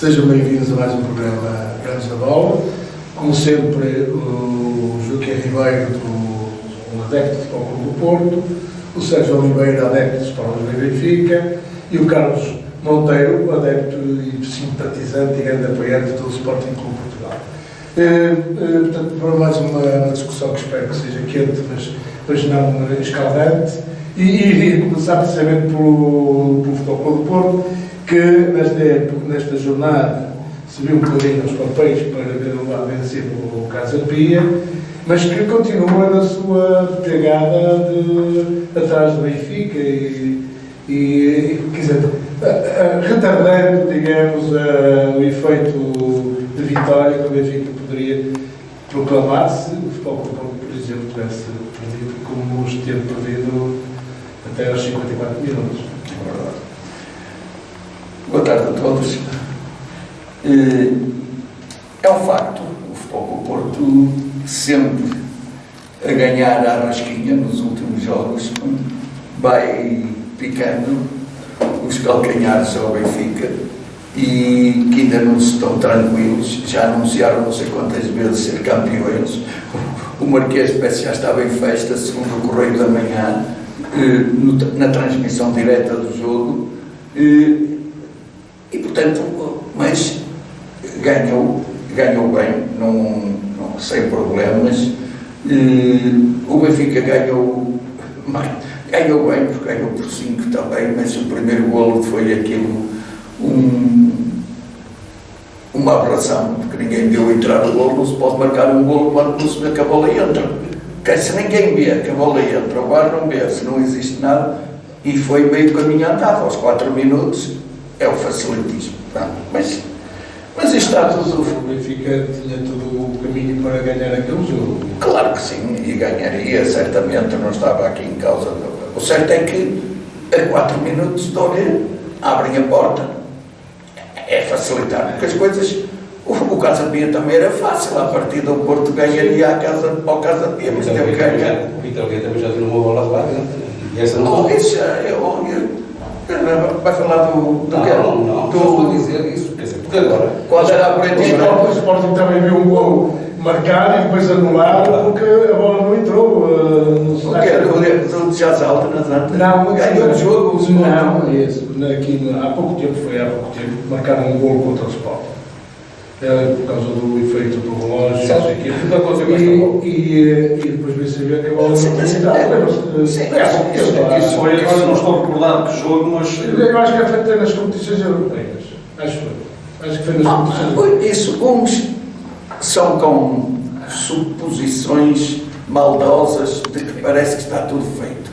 Sejam bem-vindos a mais um programa Grandes da Bola. Como sempre, o Joaquim Ribeiro, um adepto de Futebol Clube do Porto, o Sérgio Oliveira, adepto de Sport Lisboa e Benfica, e o Carlos Monteiro, adepto e simpatizante e grande apoiante do Sporting Clube Portugal. Portanto, para mais uma discussão que espero que seja quente, mas não escaldante, e iria começar precisamente pelo Futebol Clube do Porto, que nesta jornada se viu um bocadinho os papéis para ver o lado vencido o Casa Pia, mas que continua na sua pegada atrás do Benfica e quer dizer, retardando, digamos, o efeito de vitória que o Benfica poderia proclamar-se o Futebol Clube, por exemplo, tivesse perdido como os teve perdido até aos 54 minutos. É verdade. Boa tarde a todos. É um facto, o Futebol Clube Porto sempre a ganhar à rasquinha nos últimos jogos, vai picando os calcanhares ao Benfica e que ainda não estão tranquilos, já anunciaram não sei quantas vezes ser campeões. O Marquês parece que já estava em festa, segundo o Correio da Manhã, na transmissão direta do jogo. E portanto, mas ganhou bem, não sem problemas. O Benfica ganhou bem, porque ganhou por 5 também, mas o primeiro golo foi aquilo, uma aberração, porque ninguém viu entrar o golo. Não se pode marcar um golo quando não se vê que a bola entra. Porque se ninguém vê que a bola entra, o VAR não vê, se não existe nada, e foi meio caminho andado, aos 4 minutos. É o facilitismo, mas isto está tudo... O Benfica tinha todo o caminho para ganhar aquele jogo. Claro que sim, e ganharia, certamente, não estava aqui em causa. O certo é que a 4 minutos de hora abrem a porta. É facilitar, porque as coisas... O Casa Pia também era fácil, a partir do Porto ganharia ao Casa Pia, mas teve que ganhar. O Vitor também já deu uma bola lá dentro, e essa não... Vai falar do quê? Não, estou a dizer isso, quer dizer, porque agora... Qual era a política? O Sporting também viu um gol marcado e depois anulado porque a bola não entrou. O quê? Do Jazz Alta nas antas? Não, ganhou o jogo. Não, é isso. Aqui, há pouco tempo, marcaram um gol contra o Sporting. Por causa do efeito do relógio, não sei o quê. Tudo aconteceu com esta bola. E depois veio saber que a bola não tinha entrado. Isso foi, agora não estou recordado que jogo, mas... Eu acho que é feito nas competições europeias. Acho que foi nas competições europeias. Isso, uns são com suposições maldosas de que parece que está tudo feito.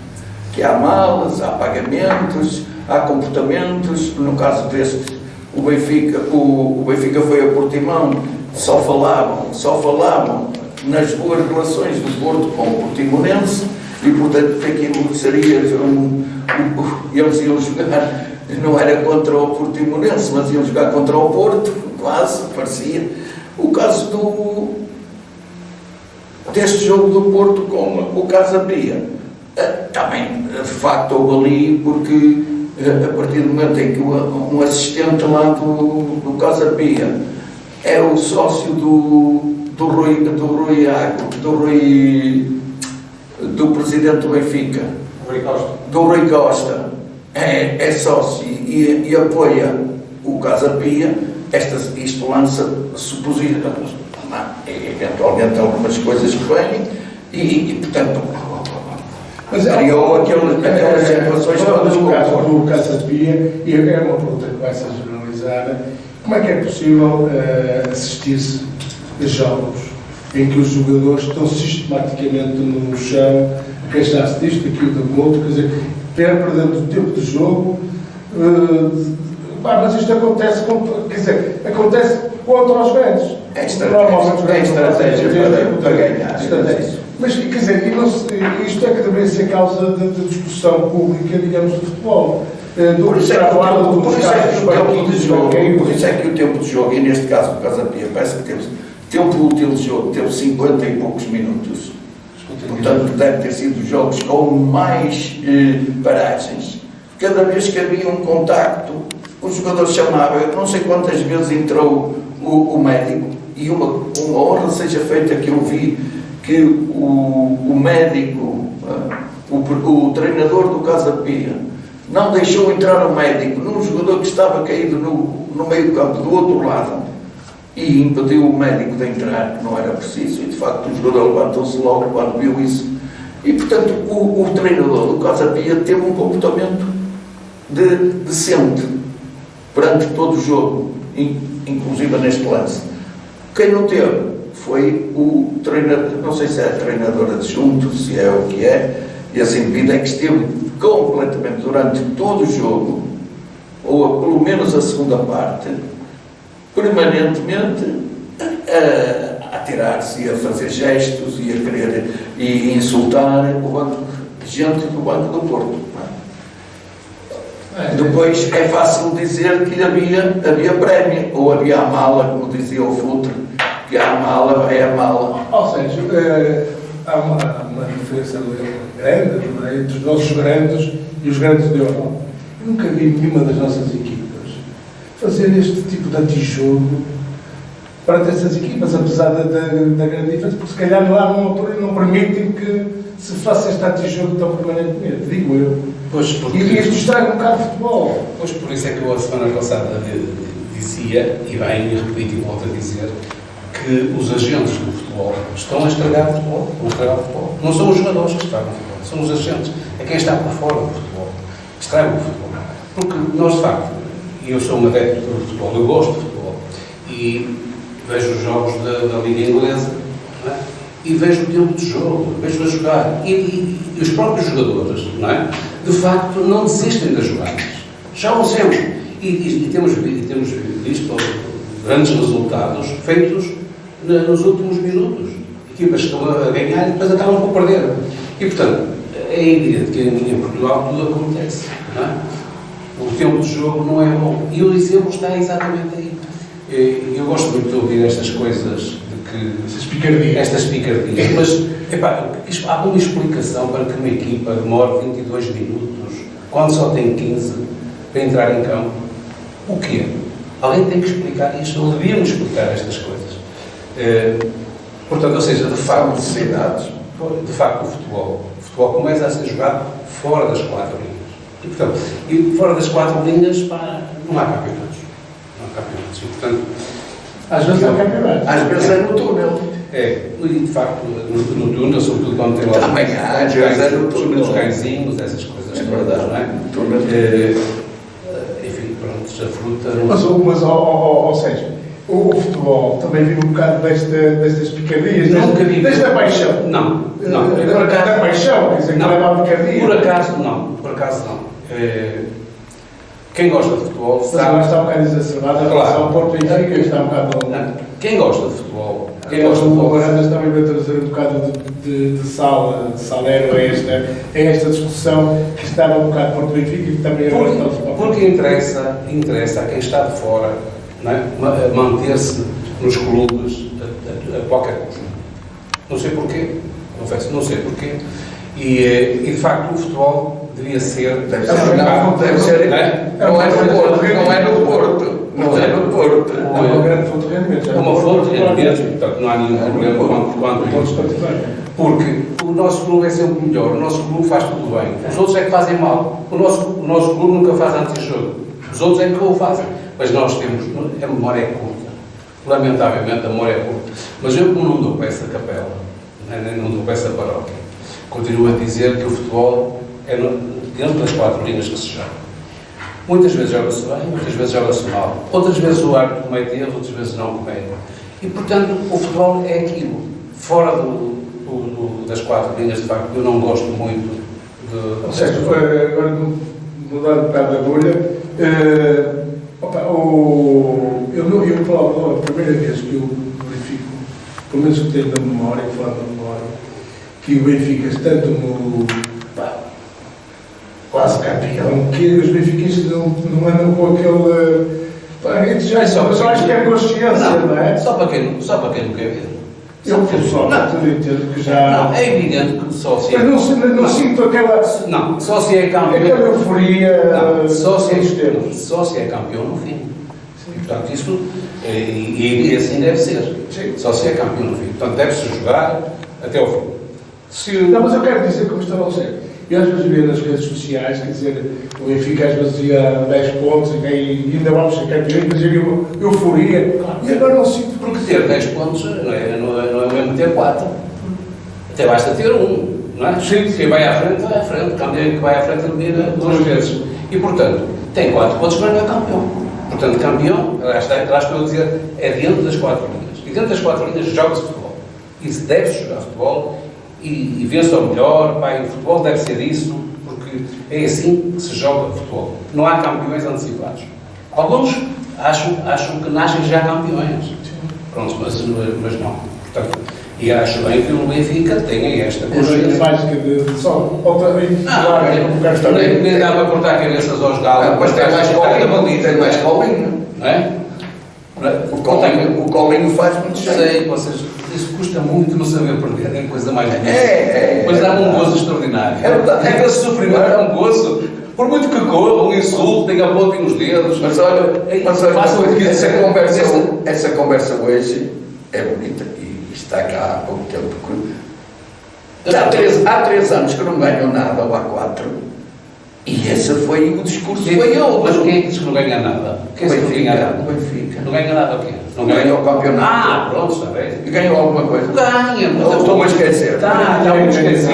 Que há malas, há pagamentos, há comportamentos. No caso deste, o Benfica foi a Portimão, só falavam nas boas relações do Porto com o Portimonense, e portanto aquilo seria eles iam jogar, não era contra o Portimonense, mas iam jogar contra o Porto, quase, parecia. O caso deste jogo do Porto com o Casa Pia, também de facto houve ali, porque a partir do momento em que um assistente lá do Casa Pia é o sócio do presidente do Benfica, do Rui Costa, é sócio e apoia o Casa Pia, isto lança suposições, eventualmente algumas coisas que vêm e portanto, mas criou aquelas situações todas. No caso do Casa Pia, e é uma pergunta que vai ser generalizada: como é que é possível assistir-se a jogos em que os jogadores estão sistematicamente no chão, a queixar-se disto, daquilo, do outro, quer dizer, perdendo o tempo de jogo? Mas isto acontece contra os grandes. É estratégia para ganhar. Mas, quer dizer, isto é que deveria ser causa de discussão pública, digamos, do futebol. Por isso é que o tempo de jogo, e neste caso o Casa Pia, parece que tempo útil de jogo, teve 50 e poucos minutos. Portanto, deve ter sido jogos com mais paragens. Cada vez que havia um contacto, o jogador chamava, não sei quantas vezes entrou o médico, e uma honra seja feita que eu vi que o médico, o treinador do Casa Pia, não deixou entrar o médico num jogador que estava caído no meio do campo do outro lado e impediu o médico de entrar, que não era preciso, e de facto o jogador levantou-se logo quando viu isso. E portanto o treinador do Casa Pia teve um comportamento decente perante todo o jogo, inclusive neste lance. Quem não teve foi o treinador, não sei se é treinador adjunto, se é o que é, e assim devido é que esteve completamente durante todo o jogo, ou pelo menos a segunda parte, permanentemente a tirar-se e a fazer gestos e a querer e insultar gente do Banco do Porto. Depois é fácil dizer que havia prémio, ou havia a mala, como dizia o Futre, que há a mala, vai a mala. Ou seja, há uma diferença grande, não é, entre os nossos grandes e os grandes da Europa. Eu nunca vi nenhuma das nossas equipas fazer este tipo de antijogo para essas equipas, apesar da grande diferença, porque se calhar lá não permitem que se faça este antijogo tão permanentemente, digo eu. Pois, porque... E isto estraga um bocado de futebol. Pois, por isso é que eu a semana passada dizia, e bem, e repito e volto a dizer, que os agentes do futebol estão a estragar o futebol. Não são os jogadores que estragam o futebol, são os agentes. É quem está por fora do futebol. Estraga o futebol. Porque nós, de facto, e eu sou um adepto do futebol, eu gosto de futebol, e vejo os jogos da Liga Inglesa, não é? E vejo o tempo de jogo, vejo a jogar. E os próprios jogadores, não é? De facto, não desistem das jogadas. Jogam sempre. E temos visto grandes resultados feitos nos últimos minutos. Equipas que estão a ganhar e depois acabam por perder. E, portanto, é evidente que em Portugal tudo acontece. Não é? O tempo de jogo não é bom. E o exemplo está exatamente aí. Eu gosto muito de ouvir estas coisas, estas picardias, mas há alguma explicação para que uma equipa demore 22 minutos, quando só tem 15, para entrar em campo? O quê? Alguém tem que explicar isto, ou devíamos explicar estas coisas. Portanto, ou seja, de facto, o futebol começa a ser jogado fora das 4 linhas. E, portanto, fora das 4 linhas, não há campeonatos. E, portanto, às vezes é campeonato. Às vezes é no túnel. E de facto, no túnel, sobretudo quando tem lá os cãezinhos, essas coisas. É verdade. Não é? Enfim, pronto, a fruta. Mas ou seja, o futebol também vive um bocado destas picadias, desta paixão. Não. Da paixão, quer dizer, que leva à picadia. Por acaso não. Quem gosta de futebol sabe... Mas agora está um bocado exacerbado a relação ao Porto e Benfica, está um bocado... Quem gosta de futebol... Agora andas também a trazer um bocado de salero a esta discussão que estava um bocado Porto e Benfica e que também agora está a... Porque interessa a quem está de fora, não é? Manter-se nos clubes a qualquer custo. Não sei porquê, confesso, não sei porquê. E de facto o futebol devia ser... Deve ser. Não é no Porto. É uma grande fonte de rendimento. É uma fonte de rendimento, portanto não há nenhum problema quanto isso. Porque o nosso clube é sempre melhor, o nosso clube faz tudo bem. Os outros é que fazem mal. O nosso clube nunca faz antijogo. Os outros é que o fazem. Mas nós temos... A memória é curta. Lamentavelmente a memória é curta. Mas eu não dou para essa capela, não dou para essa paróquia. Continuo a dizer que o futebol é dentro das 4 linhas que se joga. Muitas vezes joga-se bem, muitas vezes joga-se mal. Outras vezes o árbitro comete erros, outras vezes não comete. E, portanto, o futebol é aquilo. Fora das 4 linhas, de facto, eu não gosto muito de... Ou seja, agora mudando um bocado a agulha, eu falo, a primeira vez que eu verifico, pelo menos que tenho na memória, que o Benfica, estando no quase campeão, que os benfiquistas não andam com aquele... Mas eu acho que é consciência, não é? Só para quem não quer ver. Eu, pessoalmente, entendo que já... Não, é evidente que o sócio... Mas não sinto aquela... Não, sócio é campeão... Aquela euforia... Não, sócio tempos. é campeão no fim. E, portanto, isso... E assim deve ser. Sócio é campeão no fim. Portanto, deve-se jogar até ao fim. Não, mas eu quero dizer como estava a ser. Eu às vezes via nas redes sociais, quer dizer, o Benfica às vezes ia 10 pontos e ainda vamos ser campeões, mas havia uma euforia. E agora não sinto... Porque ter 10 pontos não é o mesmo ter 4. Até basta ter 1, não é? Sim. Quem vai à frente, vai à frente. Campeão que vai à frente, elimina 2 vezes. E, portanto, tem 4 pontos, mas não é campeão. Portanto, campeão, lá estou a dizer, é dentro das 4 linhas. E dentro das 4 linhas joga-se futebol. E se deve-se jogar futebol, e vence ao melhor, pá, e o futebol deve ser isso, porque é assim que se joga futebol. Não há campeões antecipados. Alguns acham que nascem já campeões. Pronto, mas não. Portanto, e acho bem que o Benfica tenha esta consciência. mágica de só outra vez. Nem dá para cortar cabeças aos galos. Mas tem mais colinho. Não é? O colinho faz muito jeito. Sei, vocês, isso custa muito não saber perder, é coisa mais difícil. Mas dá-me um gozo extraordinário. É verdade. É esse sofrimento, dá um gozo. Por muito que corram, insultem, apontem os dedos. Mas olha, façam o que quiser. Essa conversa hoje é bonita e está cá há pouco tempo. Há 3 anos que não ganham nada, ou há 4. E esse foi o discurso. Mas quem é que diz que não ganha nada? Quem é que não ganha nada? O Benfica. Não ganha nada o quê? Não ganhou o campeonato. Pronto, está bem. E ganhou alguma coisa? Ganha, mas Estou-me a esquecer. Está muito esquecido.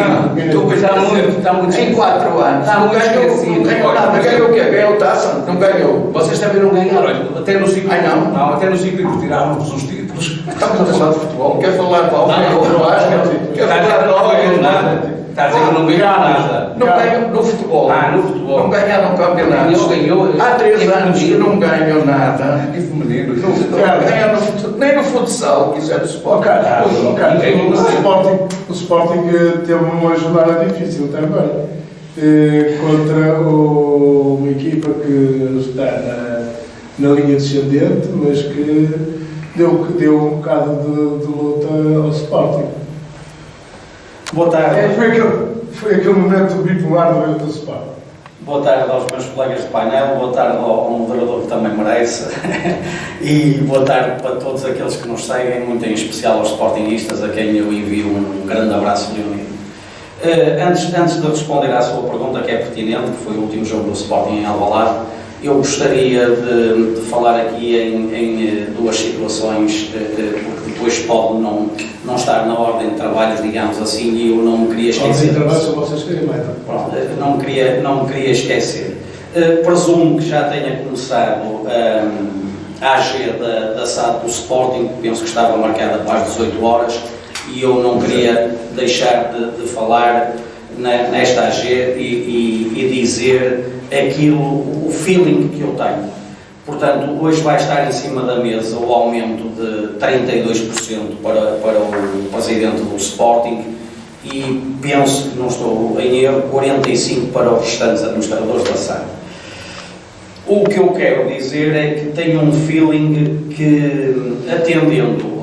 Está muito Em 4 anos. Está muito esquecido. Não ganhou nada. Ganhou o quê? Ganhou taça? Não ganhou. Vocês também não ganharam. Olha, até no ciclo. Não, até no ciclo tiraram-vos os títulos. Estamos a falar de futebol. Quer falar de futebol? Quer falar de nada. Está a dizer que não ganharam nada. Não ganham no futebol. No futebol. Não ganharam campeonatos. Há 3 anos que não ganham nada. E feminino. Nem no futsal, que isso é do Sporting. O Sporting teve uma jornada difícil também. Contra uma equipa que está na linha descendente, mas que deu um bocado de luta ao Sporting. Boa tarde. Foi aquele momento bipolar do Sporting. Boa tarde aos meus colegas de painel, boa tarde ao moderador que também merece e boa tarde para todos aqueles que nos seguem, muito em especial aos sportingistas, a quem eu envio um grande abraço reunido. Antes de responder à sua pergunta, que é pertinente, que foi o último jogo do Sporting em Alvalade, eu gostaria de falar aqui em 2 situações, porque depois pode não estar na ordem de trabalhos, digamos assim, e eu não me queria esquecer. Não me queria esquecer. Presumo que já tenha começado a AG da SAD do Sporting, penso que estava marcada para as 18 horas, e eu não queria deixar de falar nesta AG e dizer o feeling que eu tenho. Portanto, hoje vai estar em cima da mesa o aumento de 32% para o presidente do Sporting e penso que não estou em erro, 45% para os restantes administradores da SAD. O que eu quero dizer é que tenho um feeling que, atendendo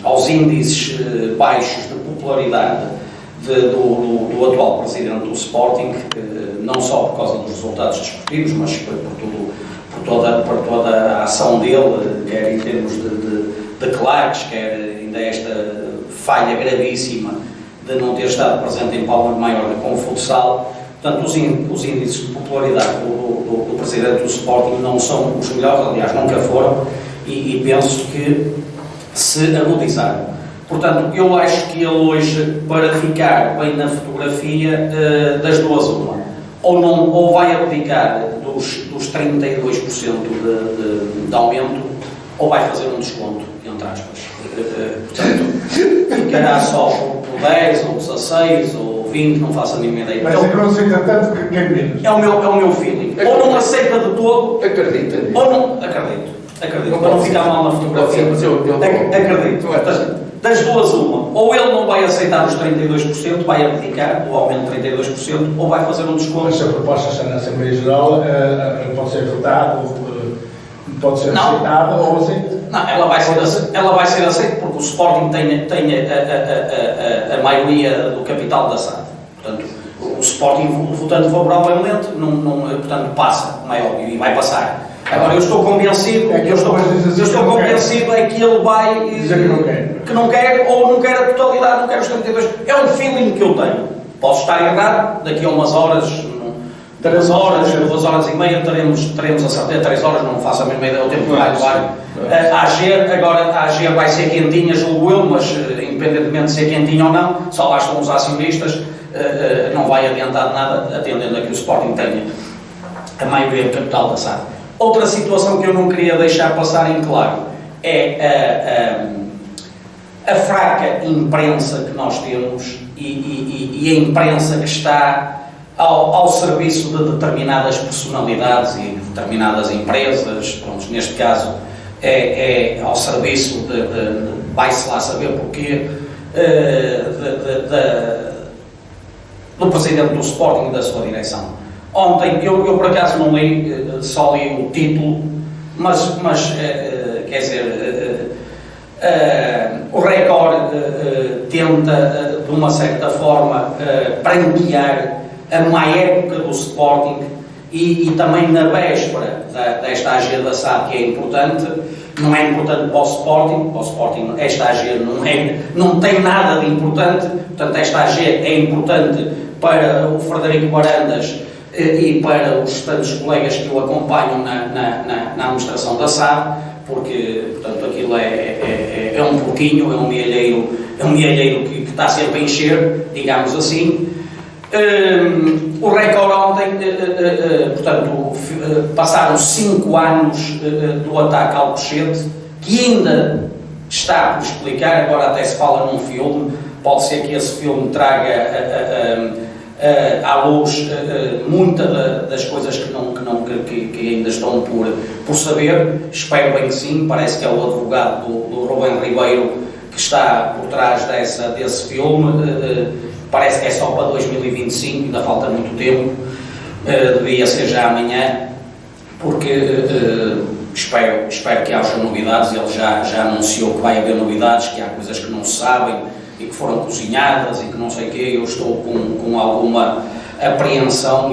aos índices baixos de popularidade do atual presidente do Sporting, não só por causa dos resultados desportivos, mas por toda a ação dele, quer em termos de claques, quer ainda esta falha gravíssima de não ter estado presente em Palma de Maiorca com o futsal. Portanto, os índices de popularidade do presidente do Sporting não são os melhores, aliás, nunca foram, e penso que se agudizaram. Portanto, eu acho que ele hoje, para ficar bem na fotografia, das duas uma, ou vai abdicar dos 32% de aumento, ou vai fazer um desconto, entre aspas. Portanto, ficará só por 10, ou 16, ou 20, não faço a mínima ideia. Mas é que não aceita tanto que quem menos. É o meu feeling. Ou não aceita de todo, Acredita. ou não... Acredito. Para não ficar mal na fotografia. Acredito. Das duas uma, ou ele não vai aceitar os 32%, vai abdicar o aumento de 32%, ou vai fazer um desconto. Mas se a proposta está na Assembleia Geral, pode ser votada pode ser Não. aceitada ou aceita. Não, ela vai ser aceita porque o Sporting tem a maioria do capital da SAD. Portanto, o Sporting, votando favoravelmente, portanto, passa, como é óbvio, e vai passar. Agora, eu estou convencido, É que eu estou convencido é que ele vai dizer que não quer, ou não quer a totalidade, não quer os 32. É um feeling que eu tenho. Posso estar errado, daqui a umas horas, 2 horas e meia, teremos a certeza, 3 horas, não faço a mesma ideia, o tempo que vai levar. A AG vai ser quentinha, julgo eu, mas independentemente de ser quentinha ou não, só lá estão os acionistas, não vai adiantar nada, atendendo a que o Sporting tenha a maioria do capital da SAD. Outra situação que eu não queria deixar passar em claro é a fraca imprensa que nós temos e a imprensa que está ao serviço de determinadas personalidades e determinadas empresas, pronto, neste caso é ao serviço vai-se lá saber porquê, do presidente do Sporting e da sua direção. Ontem, eu por acaso não li, só li o título, mas quer dizer, o Record tenta, de uma certa forma, branquear a má época do Sporting e também na véspera desta AG da SAD, que é importante. Não é importante para o Sporting esta AG não tem nada de importante, portanto esta AG é importante para o Frederico Barandas e para os tantos colegas que o acompanham na administração da SAD, porque, portanto, aquilo é um porquinho, é um mielheiro que está sempre a encher, digamos assim. O Record ontem, portanto, passaram 5 anos do ataque ao Cochete, que ainda está por explicar, agora até se fala num filme, pode ser que esse filme traga à luz muitas das coisas que ainda estão por saber. Espero bem que sim. Parece que é o advogado do Rubén Ribeiro que está por trás desse filme. Parece que é só para 2025, ainda falta muito tempo, devia ser já amanhã, porque espero que haja novidades. Ele já anunciou que vai haver novidades, que há coisas que não se sabem e que foram cozinhadas e que não sei o quê. Eu estou com alguma apreensão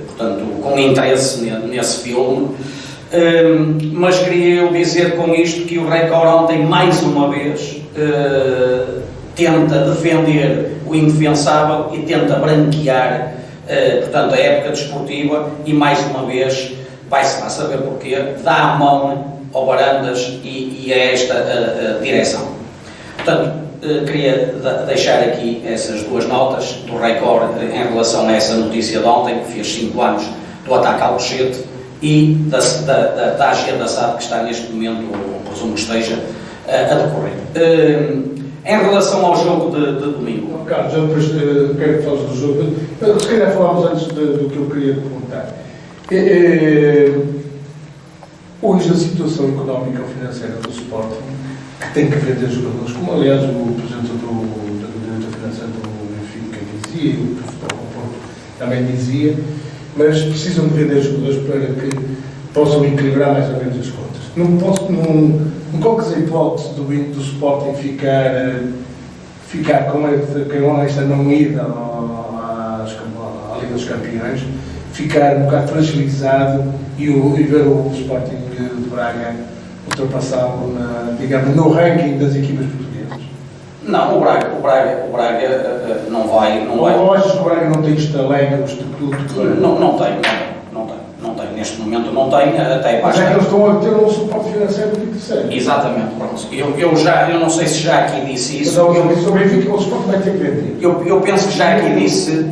portanto, com interesse nesse filme, mas queria eu dizer com isto que o Record ontem, mais uma vez, tenta defender o indefensável e tenta branquear, portanto, a época desportiva, e mais uma vez vai-se lá saber porquê, dá a mão ao Barandas e a esta direção. Portanto, queria deixar aqui essas 2 notas do Record em relação a essa notícia de ontem, que fez 5 anos do ataque ao Cochete, e da AG da SAD, que está neste momento, presumo que esteja, a decorrer. Em relação ao jogo de domingo. Carlos, eu depois quero que fales do jogo. Se calhar falámos antes do que eu queria perguntar. Hoje a situação económica ou financeira do Sporting, que tem que vender jogadores, como aliás o presidente do diretor financeiro do Benfica dizia, e o Futebol do Porto também dizia, mas precisam de vender jogadores para que possam equilibrar mais ou menos as contas. Não coloques a hipótese do Sporting ficar com esta não ida à Liga dos Campeões, ficar um bocado fragilizado e ver o Sporting de Braga ultrapassá-lo, digamos, no ranking das equipas portuguesas? Não, o Braga não vai. Ou achas que o Braga não tem estaleca, o estatuto? Não tem. Neste momento não tem, até mas é que eles estão a ter um suporte financeiro muito terceiro. Exatamente, pronto. Eu não sei se já aqui disse isso. O Benfica, o Sporting vai ter que vender. Eu penso que já aqui disse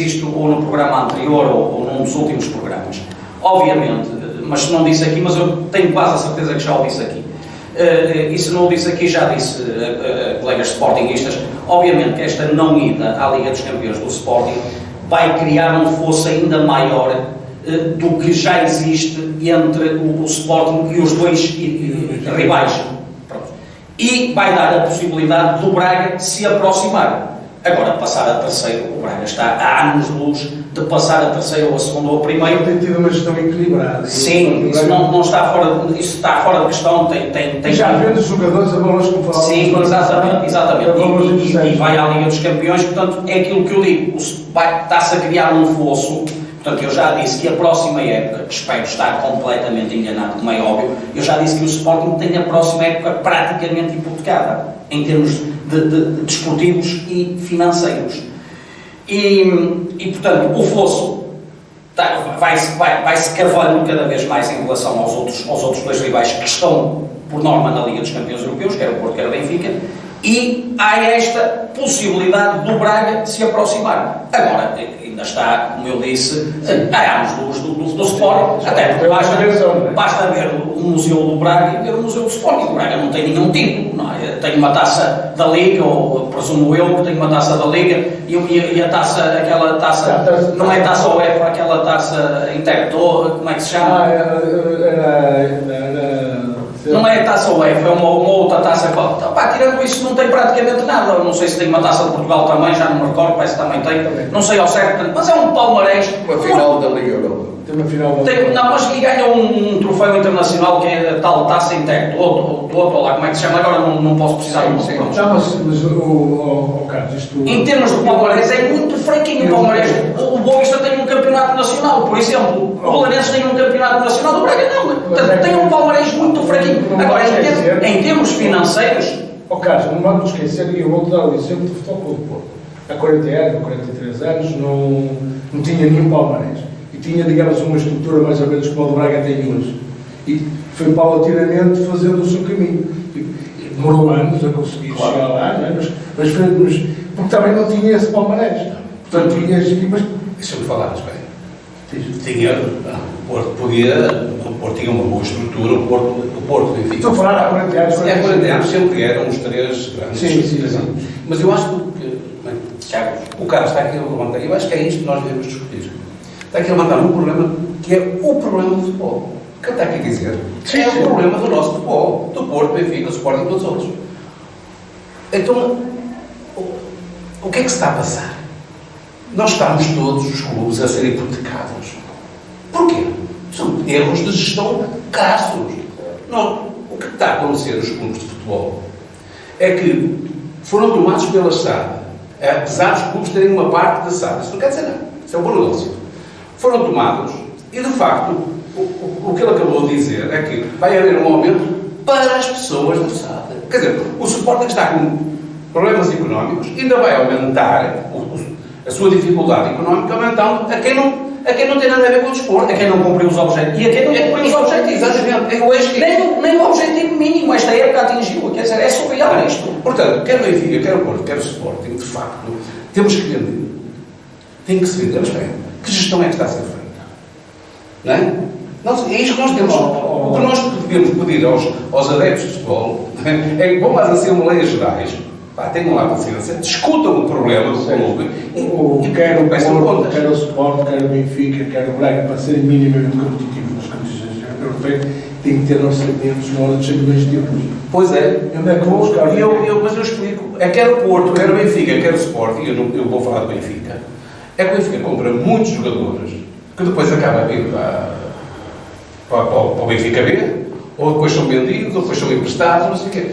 isto ou no programa anterior ou num dos últimos programas. Obviamente, mas se não disse aqui, mas eu tenho quase a certeza que já o disse aqui. E se não o disse aqui, já disse colegas sportinguistas. Obviamente que esta não ida à Liga dos Campeões do Sporting vai criar um fosso ainda maior do que já existe entre o Sporting e os dois rivais. Pronto. E vai dar a possibilidade do Braga se aproximar. Agora, passar a terceiro, o Braga está a anos-luz de passar a terceiro ou a segundo ou a primeiro. Tem tido uma gestão equilibrada. Sim, isso não está fora, isso está fora de questão. Tem já vende os jogadores a valores como falávamos. Sim, exatamente. E vai à Liga dos Campeões, portanto, é aquilo que eu digo. Está-se a criar um fosso. Portanto, eu já disse que a próxima época, espero estar completamente enganado, como é óbvio, eu já disse que o Sporting tem a próxima época praticamente hipotecada, em termos de desportivos e financeiros. E portanto, o fosso vai-se cavando cada vez mais em relação aos outros dois rivais que estão, por norma, na Liga dos Campeões Europeus, quer o Porto, quer o Benfica, e há esta possibilidade do Braga se aproximar. Agora, ainda está, como eu disse, há anos do Sporting, até porque basta ver o Museu do Braga e ver o Museu do Sporting. O Braga não tem nenhum título, não é? Tem uma taça da Liga, ou presumo eu que tem uma taça da Liga, e a taça, aquela taça, não é taça UEFA, aquela taça Intertoto, como é que se chama? Não é a taça UEFA, é uma outra taça. Tirando isso, não tem praticamente nada. Eu não sei se tem uma taça de Portugal também, já não me recordo, parece que também tem. Não sei ao certo, mas é um palmarés. Uma final da Liga Europa. Tem uma final da Liga Não, mas e ganha um troféu internacional que é a tal taça Intertoto, ou lá, como é que se chama? Agora não posso precisar do nome. Mas o Carlos, isto... Em termos de palmarés, é muito fraquinho o palmarés. O Boa Vista tem um campeonato nacional, por exemplo. O Belenenses tem um campeonato nacional, o Braga não. Portanto, tem um palmarés muito fraquinho. Agora, em termos financeiros... Carlos, não vamos esquecer, e eu vou dar o exemplo do Futebol Clube do Porto. Há 40 anos, 43 anos, não tinha nenhum palmarés. E tinha, digamos, uma estrutura mais ou menos como a do Braga tem hoje. E foi paulatinamente fazendo o seu caminho. E demorou anos a conseguir chegar lá, não é? Mas porque também não tinha esse palmarés. Portanto, tinha as equipas... Deixa-me falar, espera. O Porto tinha uma boa estrutura, o Porto Benfica. Estou a falar há 40 anos. Há 40 anos sempre eram os três grandes. Sim. Mas eu acho que o Carlos está aqui a levantar, eu acho que é isto que nós devemos discutir. Está aqui a levantar um problema que é o problema do futebol. O que ele está aqui a dizer é o problema do nosso futebol, do Porto, Benfica, do Sporting e dos outros. Então, o que é que se está a passar? Nós estamos todos os clubes a ser hipotecados. Porquê? São erros de gestão crassos. Não, o que está a acontecer nos clubes de futebol é que foram tomados pela SAD, apesar dos clubes terem uma parte da SAD. Isso não quer dizer nada. Isso é um bom negócio. Foram tomados e, de facto, o que ele acabou de dizer é que vai haver um aumento para as pessoas da SAD. Quer dizer, o Sporting está com problemas económicos e ainda vai aumentar a sua dificuldade económica, aumentando a quem não tem nada a ver com o desporto, a quem não cumpriu os objetivos. E a quem não cumpriu os objetivos. Exatamente. Nem o objetivo mínimo esta época atingiu. Quer dizer, é surreal isto. Portanto, quer o Benfica, quer o Porto, quer o Sporting, de facto, temos que vender. Tem que se vender. Mas bem, que gestão é que está a ser feita? Não é? É isto que nós temos. O que nós devemos pedir aos adeptos de futebol é que vão às Assembleias Gerais, tenham lá paciência, discutam o problema do clube e quer o peçam Porto, contas. quer o Sporting, quer o Benfica, quer o Braga, para serem minimamente competitivos nas competições europeias, têm que ter orçamentos na hora de serem mais títulos. Pois é. Onde é que vão buscar? Mas eu explico. É quer o Porto, quer o Benfica, quer o Sporting, eu vou falar do Benfica, é que o Benfica compra muitos jogadores que depois acaba a vir para o Benfica B, ou depois são vendidos, ou depois são emprestados, não sei o quê.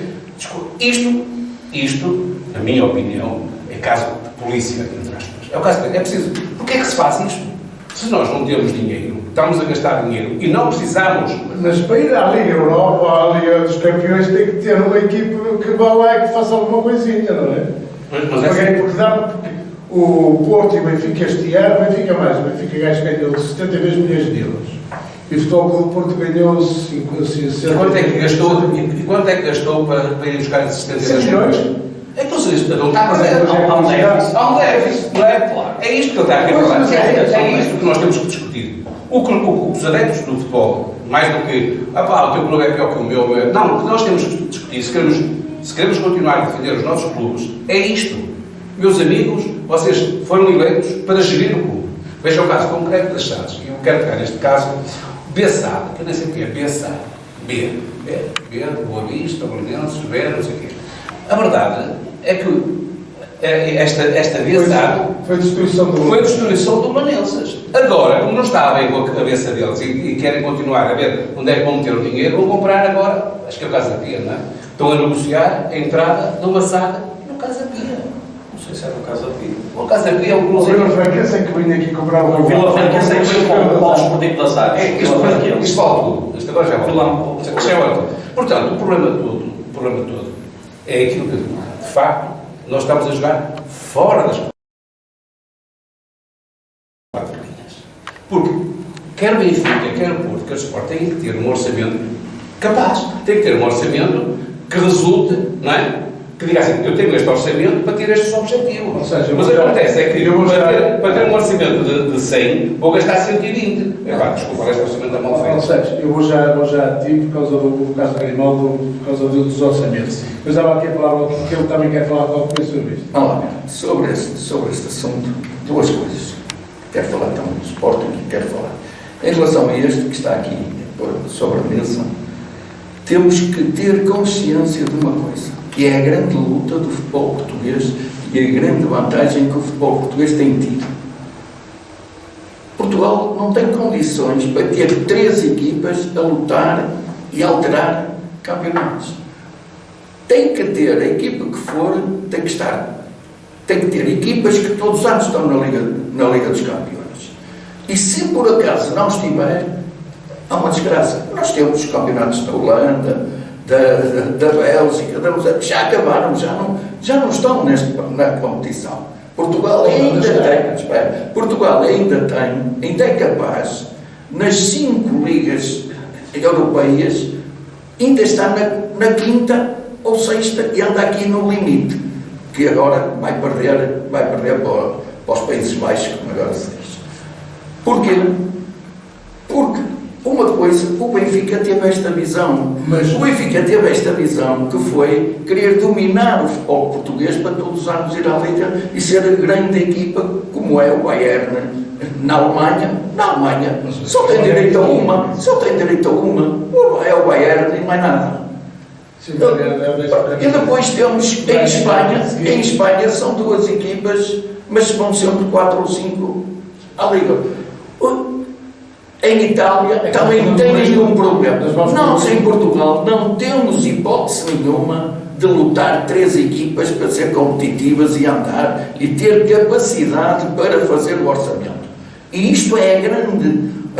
Isto, na minha opinião, é caso de polícia, entre aspas. É o caso é preciso. Porquê é que se faz isto? Se nós não temos dinheiro, estamos a gastar dinheiro e não precisamos. Mas para ir à Liga Europa, à Liga dos Campeões, tem que ter uma equipe que vá lá e que faça alguma coisinha, não é? Mas é porque o Porto e o Benfica este ano, o Benfica mais, o Benfica ganhou 72 milhões de euros. E o Futebol Clube do Porto ganhou 50. E quanto é que gastou para ir buscar esses 72 milhões? Então, se isto não está a fazer. Há um déficit, não é? Claro. É isto que ele está a querer falar. É isto que nós temos que discutir. Os adeptos do futebol, mais do que o teu clube é pior que o meu. Não, o que nós temos que discutir, se queremos continuar a defender os nossos clubes, é isto. Meus amigos, vocês foram eleitos para gerir o clube. Vejam o caso concreto das SADs. Eu quero pegar neste caso BSAD, que eu nem sei o que é BSAD. B de Boa Vista, Belenenses, B, não sei o quê. A verdade é que esta direção Foi destruição do foi a destruição do Manenses. Agora, como não está bem com a cabeça deles e querem continuar a ver onde é que vão meter o dinheiro, vão comprar agora, acho que é o Casa Pia, não é? Estão a negociar a entrada de uma saga no Casa Pia. Não sei se era o Casa Pia. O Casa Pia é um O clube. Vila Franquense é que vinha aqui comprar O Vila Franquense é que veio com o polo esportivo das áreas. Isto vale tudo. Isto agora já vale. Isto já vale tudo. Portanto, o problema todo é aquilo que, de facto, nós estamos a jogar fora das quatro linhas. Porque quer Benfica, quer Porto, quer Sport, têm que ter um orçamento capaz. Tem que ter um orçamento que resulte, não é? Que diga assim, eu tenho este orçamento para ter estes objetivos. Ou seja, mas o que acontece é que para ter um orçamento de 100, vou gastar 120. Desculpa, este orçamento é mal feito. Ou seja, eu vou já a ti por causa do caso Grimaldo, por causa dos orçamentos. Eu estava aqui a falar que ele também quer falar algo sobre isto. Olha, sobre este assunto, duas coisas. Quero falar também do Sporting e quero falar. Em relação a este que está aqui sobre a mesa, temos que ter consciência de uma coisa, que é a grande luta do futebol português e a grande vantagem que o futebol português tem tido. Portugal não tem condições para ter 3 equipas a lutar e alterar campeonatos. Tem que ter, a equipa que for, tem que ter equipas que todos os anos estão na Liga dos Campeões. E se por acaso não estiver, há uma desgraça. Nós temos campeonatos da Holanda, da Bélgica, já acabaram, já não estão na competição. Portugal ainda é capaz, nas 5 ligas europeias, ainda está na 5ª ou 6ª e anda aqui no limite, que agora vai perder para os Países Baixos, como agora se diz. Porquê? Porque uma coisa, o Benfica teve esta visão, o Benfica teve esta visão que foi querer dominar o futebol português para todos os anos ir à Liga e ser a grande equipa como é o Bayern na Alemanha. Na Alemanha só tem direito a uma, é o Bayern e mais nada. E depois temos em Espanha são 2 equipas, mas vão sempre 4 ou 5 à Liga. Em Itália também não tem nenhum problema. Nós em Portugal não temos hipótese nenhuma de lutar 3 equipas para ser competitivas e andar e ter capacidade para fazer o orçamento. E isto é a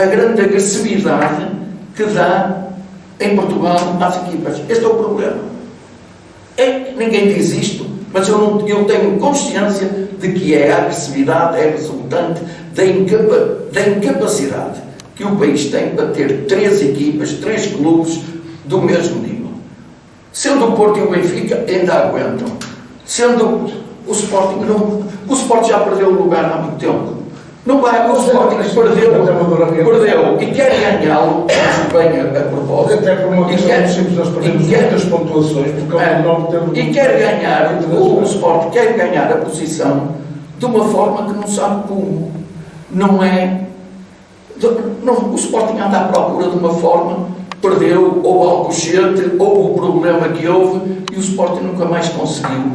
grande agressividade que dá em Portugal às equipas. Este é o problema. Ninguém diz isto, mas eu tenho consciência de que a agressividade é resultante da incapacidade que o país tem para ter 3 equipas, 3 clubes do mesmo nível. Sendo o Porto e o Benfica ainda aguentam. Sendo o Sporting, o Sporting já perdeu o lugar há muito tempo. Não vai, o Sporting perdeu e quer ganhá-lo, bem a propósito. Até por uma questão simples, nós perdemos muitas pontuações, porque e quer ganhar, o Sporting quer ganhar a posição de uma forma que não sabe como. Não é. O Sporting anda à procura de uma forma, perdeu, ou Alcochete, ou o problema que houve, e o Sporting nunca mais conseguiu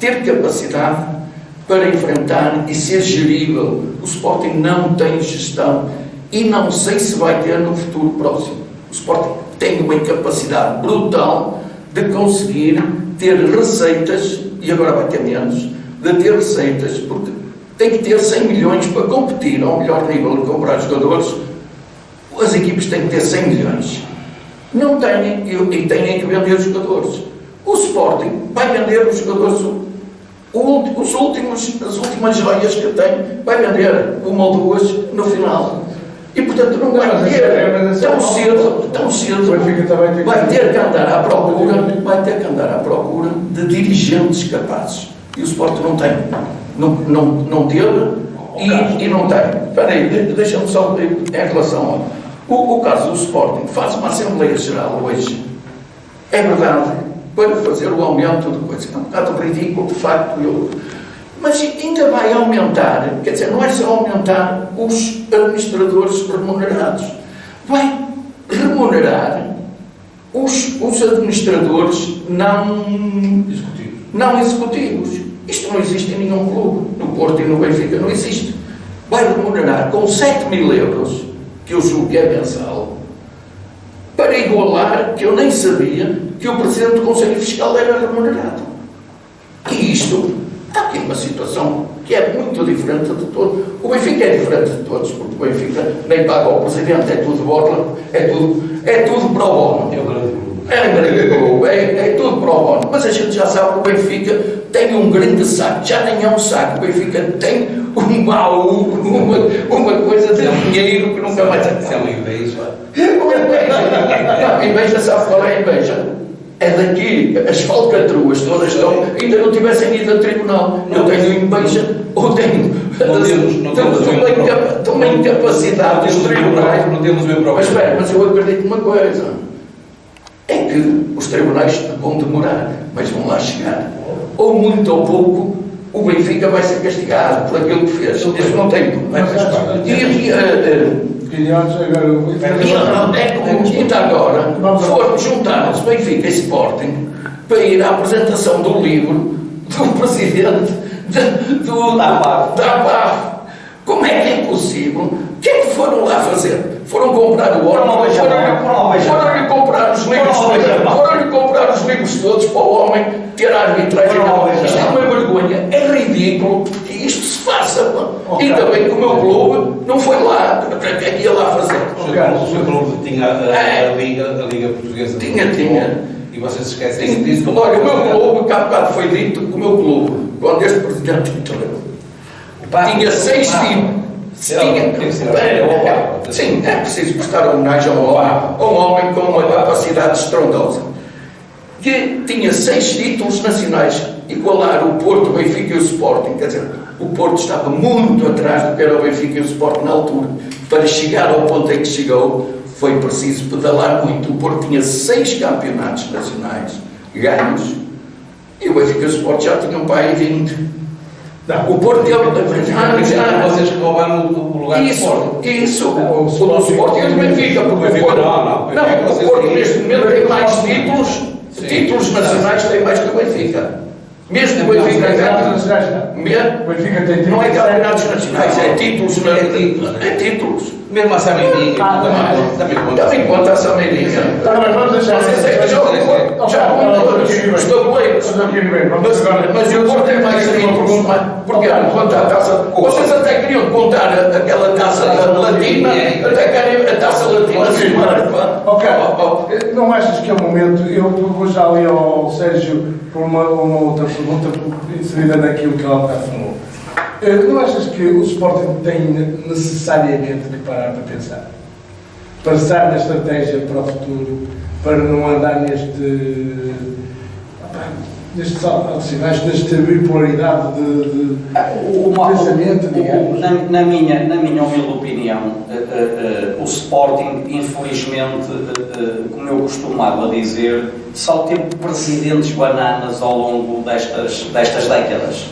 ter capacidade para enfrentar e ser gerível. O Sporting não tem gestão e não sei se vai ter no futuro próximo. O Sporting tem uma incapacidade brutal de conseguir ter receitas, e agora vai ter menos, de ter receitas, porque tem que ter 100 milhões para competir ao melhor nível de comprar jogadores. As equipes têm que ter 100 milhões. Não têm, e têm que vender os jogadores. O Sporting vai vender os jogadores, as últimas joias que tem, vai vender 1 ou 2 no final. E portanto não vai ter tão cedo vai ter que andar à procura de dirigentes capazes. E o Sporting não tem. Não teve e não tem. Espera aí, deixa-me só em relação ao caso do Sporting. Faz uma Assembleia Geral hoje, é verdade, para fazer o aumento de coisas. É um bocado ridículo, de facto, mas ainda vai aumentar, quer dizer, não é só aumentar os administradores remunerados, vai remunerar os administradores não não executivos. Isto não existe em nenhum clube. No Porto e no Benfica não existe. Vai remunerar com 7.000 euros, que eu julgo que é mensal, para igualar, que eu nem sabia, que o Presidente do Conselho Fiscal era remunerado. E isto, há aqui uma situação que é muito diferente de todos. O Benfica é diferente de todos, porque o Benfica nem paga ao Presidente, é tudo borla, é tudo pro bono. É tudo pro bono. Mas a gente já sabe que o Benfica tem um grande saco, já nem é um saco, o Benfica tem uma coisa de dinheiro que nunca mais acaba. Isso é uma inveja. Não, inveja, sabe qual é a inveja? É daqui, as falcatruas todas estão, ainda não tivessem ido a tribunal. Eu tenho inveja, ou tenho uma incapacidade dos tribunais. Não temos o meu próprio. Mas espera, mas eu acredito numa coisa, é que os tribunais vão demorar, mas vão lá chegar. Ou muito ou pouco, o Benfica vai ser castigado por aquilo que fez. Isso não tem problema. É como ainda agora juntaram-se Benfica e Sporting para ir à apresentação do livro do presidente da APAF. Como é que é possível? O que é que foram lá fazer? Foram comprar o órgão, foram-lhe comprar os livros todos, foram-lhe comprar os livros todos para o homem ter a arbitragem. Isto é uma vergonha, é ridículo que isto se faça. Ainda bem que o meu clube não foi lá, o que é que ia lá fazer? O seu clube tinha a Liga Portuguesa. Tinha. E vocês esquecem disso? Olha, o meu clube, que há bocado foi dito, o meu clube, quando este presidente entrou, tinha 6 títulos. Sim, é preciso prestar homenagem a um homem com uma capacidade estrondosa. Que tinha 6 títulos nacionais, igualar o Porto, o Benfica e o Sporting. Quer dizer, o Porto estava muito atrás do que era o Benfica e o Sporting na altura. Para chegar ao ponto em que chegou, foi preciso pedalar muito. O Porto tinha 6 campeonatos nacionais ganhos e o Benfica e o Sporting já tinham para aí 20. Não, o Porto vocês que roubaram o lugar do Sporting. Isso, o do Sporting e o do Benfica, porque o Porto neste momento tem mais títulos nacionais, tem mais que o Benfica. Mesmo o Benfica não é campeonatos nacionais, é títulos. É títulos. Mesmo a Sameirinha. Também conta a Sameirinha. Mas eu vou ter mais títulos, porque não conta a taça. Vocês até queriam contar aquela taça latina, até querem a taça latina. Ok, não achas que é o momento? Eu vou já ali ao Sérgio por uma outra pergunta inserida naquilo que ela falou. Não achas que o Sporting tem necessariamente que parar para pensar? Pensar na estratégia para o futuro, para não andar neste nesta bipolaridade de pensamento, digamos? Na minha humilde opinião, o Sporting, infelizmente, como eu costumava dizer, só teve presidentes bananas ao longo destas décadas.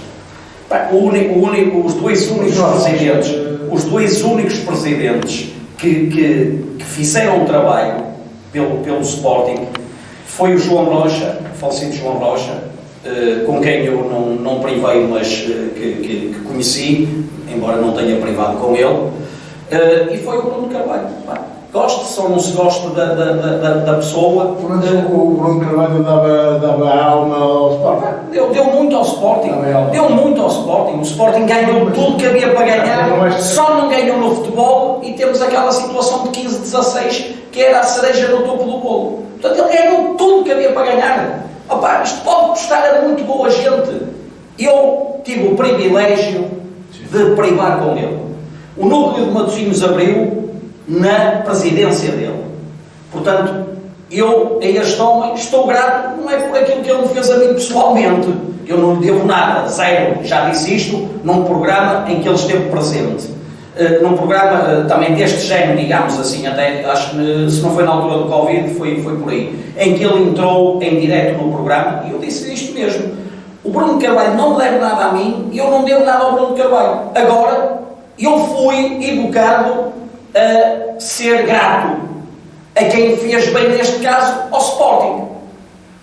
Os dois únicos presidentes que fizeram o trabalho pelo Sporting foi o João Rocha, o falecido João Rocha, com quem eu não privei, mas que conheci, embora não tenha privado com ele, e foi o Bruno Carvalho. Goste ou não se goste da pessoa. O Bruno Carvalho dava alma ao Sporting. Deu muito ao Sporting. O Sporting ganhou tudo que havia para ganhar, só não ganhou no futebol e temos aquela situação de 15-16 que era a cereja no topo do bolo. Portanto, ele ganhou tudo que havia para ganhar. Isto pode custar a muito boa gente. Eu tive o privilégio de privar com ele. O núcleo de Matosinhos abriu na presidência dele. Portanto, eu a este homem estou grato, não é por aquilo que ele me fez a mim pessoalmente, eu não lhe devo nada, zero, já disse isto num programa em que ele esteve presente, num programa também deste género, digamos assim, até acho que se não foi na altura do Covid, foi por aí, em que ele entrou em direto no programa, e eu disse isto mesmo: o Bruno Carvalho não deve nada a mim e eu não devo nada ao Bruno Carvalho. Agora, eu fui educado a ser grato a quem fez bem, neste caso, ao Sporting.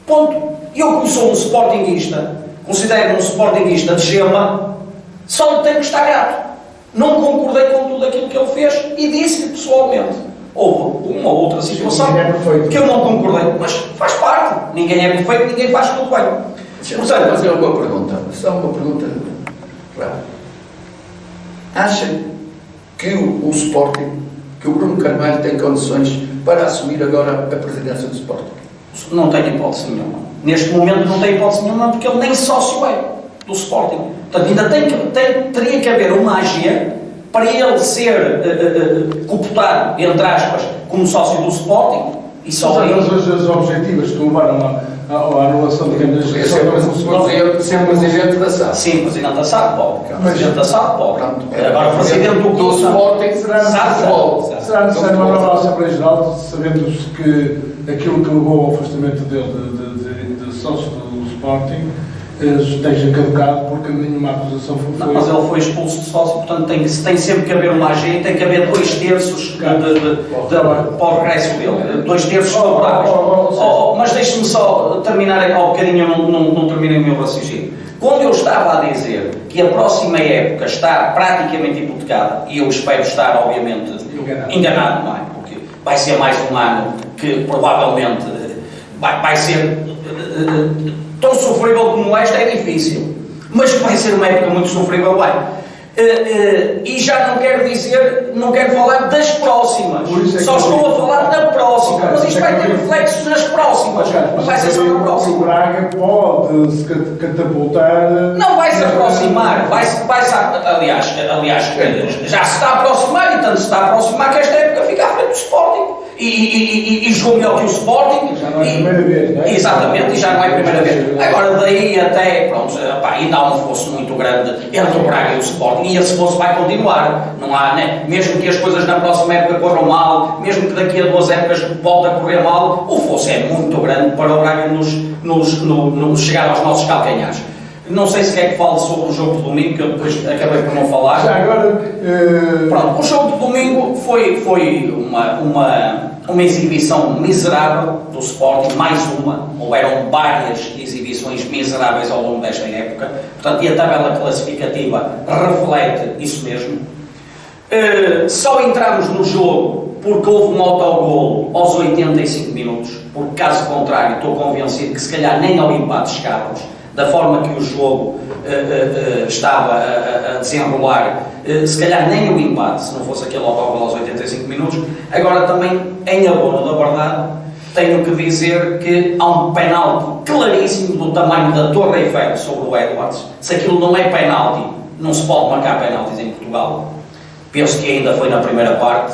Ponto. Eu, como sou um sportinguista, considero um sportinguista de gema, só lhe tenho que estar grato. Não concordei com tudo aquilo que ele fez e disse-lhe pessoalmente. Houve uma ou outra situação que eu não concordei, mas faz parte. Ninguém é perfeito, ninguém faz tudo bem. Portanto, fazer uma pergunta, só uma pergunta rápida. Acha que o Sporting, que o Bruno Carvalho tem condições para assumir agora a presidência do Sporting? Não tem hipótese nenhuma. Neste momento não tem hipótese nenhuma porque ele nem sócio é do Sporting. Portanto, ainda teria que haver uma magia para ele ser cooptado, entre aspas, como sócio do Sporting. E só aí... As objetivas que levaram à anulação de câmbios de Ser presidente da SAD. Sim, presidente da SAD, pode. Presidente da SAD, pode. Agora, presidente do Sporting será futebol. Será necessário uma nova Assembleia Geral, sabendo que aquilo que levou ao afastamento dele de sócio do Sporting esteja caducado porque nenhuma acusação foi feita. Não, mas ele foi expulso de sócio, portanto tem sempre que haver uma AG, tem que haver 2/3 para o regresso dele, 2/3 favoráveis. Mas deixe-me só terminar ao bocadinho, eu não terminei o meu raciocínio. Quando eu estava a dizer que a próxima época está praticamente hipotecada, e eu espero estar, obviamente, enganado, não é? Porque vai ser mais um ano que provavelmente vai ser tão sofrível como esta, é difícil, mas vai ser uma época muito sofrível, vai. E já não quero falar das próximas, só estou a falar da próxima, mas isto vai ter reflexos nas próximas, não vai ser só na próxima. O Braga pode se catapultar. Não vai se aproximar, aliás, já se está a aproximar, e tanto se está a aproximar que esta época fica à frente do Sporting. E jogou melhor que o Sporting. Já não é a primeira vez, não é? Exatamente, e já não é a primeira vez. Agora daí até, pronto, ainda há um fosso muito grande entre o Braga e o Sporting, e esse fosso vai continuar. Não há, né? Mesmo que as coisas na próxima época corram mal, mesmo que daqui a 2 épocas volte a correr mal, o fosso é muito grande para o Braga nos chegar aos nossos calcanhares. Não sei se quer que fale sobre o jogo de domingo, que eu depois acabei por não falar. Já agora... Pronto, o jogo de domingo foi uma exibição miserável do Sporting, mais uma. Houveram várias exibições miseráveis ao longo desta época, portanto, e a tabela classificativa reflete isso mesmo. Só entramos no jogo porque houve um autogolo aos 85 minutos, porque caso contrário estou convencido que se calhar nem ao empate chegávamos. Da forma que o jogo estava a desenrolar, se calhar nem o empate, se não fosse aquele autogol aos 85 minutos. Agora também, em abono da verdade, tenho que dizer que há um penalti claríssimo do tamanho da Torre Eiffel sobre o Edwards. Se aquilo não é penalti, não se pode marcar penaltis em Portugal. Penso que ainda foi na primeira parte.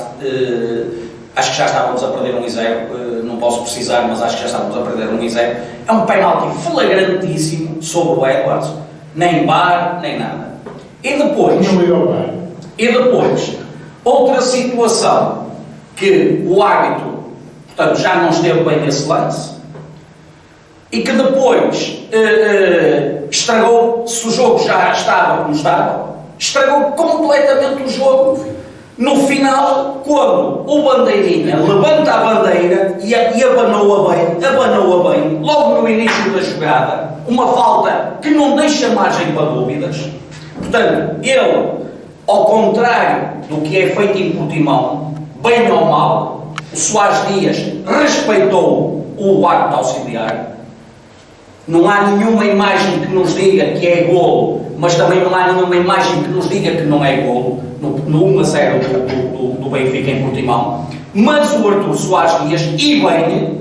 Acho que já estávamos a perder 1-0, não posso precisar, mas acho que já estávamos a perder 1-0. É um penalti flagrantíssimo sobre o Edwards, nem VAR, nem nada. E depois, outra situação que o árbitro, portanto, já não esteve bem nesse lance, e que depois estragou, se o jogo já estava como estava, estragou completamente o jogo. No final, quando o Bandeirinha levanta a bandeira e abanou-a bem, logo no início da jogada, uma falta que não deixa margem para dúvidas. Portanto, ele, ao contrário do que é feito em Portimão, bem ou mal, o Soares Dias respeitou o árbitro auxiliar. Não há nenhuma imagem que nos diga que é golo, mas também não há nenhuma imagem que nos diga que não é golo, no 1-0 do Benfica em Portimão. Mas o Artur Soares Dias, e bem,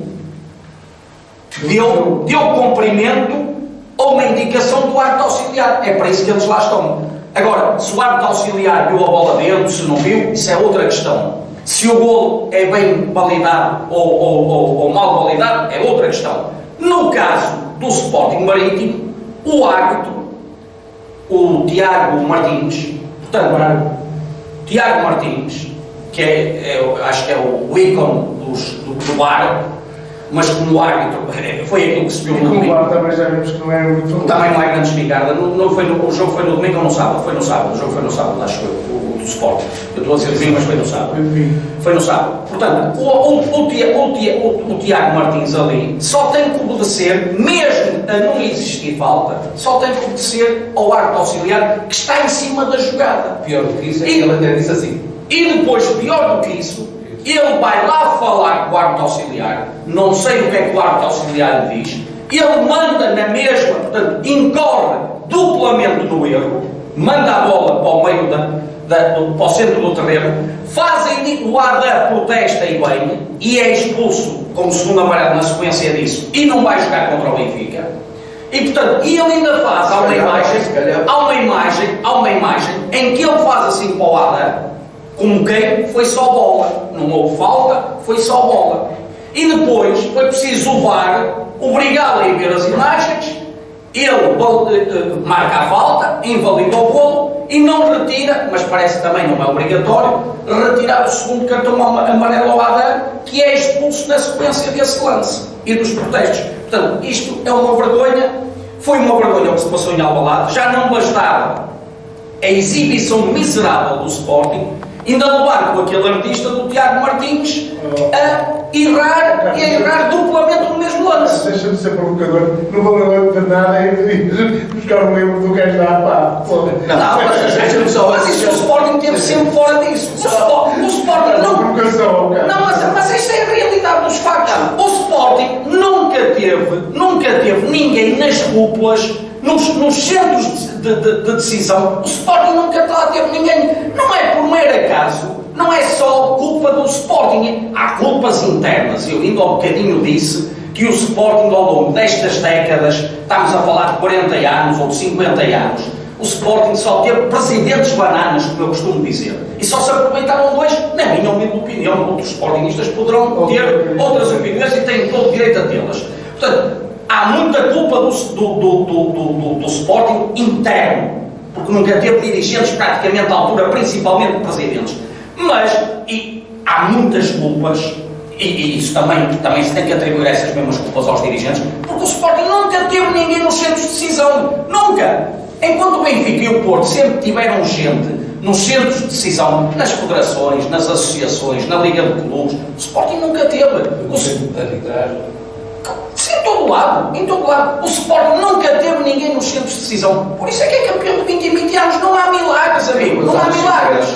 deu cumprimento a uma indicação do árbitro auxiliar. É para isso que eles lá estão. Agora, se o árbitro auxiliar viu a bola dentro, se não viu, isso é outra questão. Se o golo é bem validado ou mal validado, é outra questão. No caso do Sporting Marítimo, o árbitro, o Tiago Martins, portanto, Tiago Martins, que acho que é o ícone do VAR, mas como árbitro, foi aquilo que se viu no domingo. E como também já vimos que não é muito... Também não é grande espingarda. O jogo foi no domingo ou no sábado? Foi no sábado. O jogo foi no sábado, acho que o do Sporting. Eu estou a dizer domingo, mas foi no sábado. Foi no sábado. Portanto, o Tiago Martins ali só tem que obedecer, mesmo a não existir falta, só tem que obedecer ao árbitro auxiliar que está em cima da jogada. Pior do que isso é que ele até disse assim. E depois, pior do que isso, ele vai lá falar com o árbitro auxiliar, não sei o que é que o árbitro auxiliar lhe diz, ele manda na mesma, portanto, incorre duplamente no erro, manda a bola para o meio para o centro do terreno, o Arda protesta e bem, e é expulso com o segundo amarelo na sequência disso, e não vai jogar contra o Benfica. E portanto, ele ainda faz, há uma imagem em que ele faz assim para o Arda, como quem foi só bola, não houve falta, foi só bola. E depois foi preciso o VAR obrigá-lo a ir ver as imagens, ele marca a falta, invalida o golo e não retira, mas parece que também não é obrigatório, retirar o segundo cartão amarelo ao Adam, que é expulso na sequência desse lance e dos protestos. Portanto, isto é uma vergonha, foi uma vergonha o que se passou em Alvalade, já não bastava a exibição miserável do Sporting, ainda levar com aquele artista do Tiago Martins a errar duplamente no mesmo lance. Deixa-me ser provocador, não vou de nada e buscar o livro do gajo da APA. Mas isso o Sporting teve sempre fora disso. O Sporting não. Mas isso é a realidade dos factos. O Sporting nunca teve ninguém nas cúpulas, nos centros de decisão. O Sporting nunca lá teve ninguém. Não é por mero acaso. Não é só culpa do Sporting, há culpas internas. Eu ainda há um bocadinho disse que o Sporting ao longo destas décadas, estamos a falar de 40 anos ou de 50 anos, o Sporting só teve presidentes bananas, como eu costumo dizer, e só se aproveitaram dois. Na minha humilde opinião, outros sportingistas poderão ter outras opiniões e têm todo o direito a tê-las. Portanto, há muita culpa do Sporting interno, porque nunca teve dirigentes praticamente à altura, principalmente presidentes. Mas há muitas culpas, e isso também se tem que atribuir essas mesmas culpas aos dirigentes, porque o Sporting nunca teve ninguém nos centros de decisão. Nunca! Enquanto o Benfica e o Porto sempre tiveram gente nos centros de decisão, nas federações, nas associações, na Liga de Clubes, o Sporting nunca teve. Sim, em todo lado. O Sporting nunca teve ninguém nos centros de decisão. Por isso é que é campeão de 20 em 20 anos. Não há milagres, amigo. Não há milagres.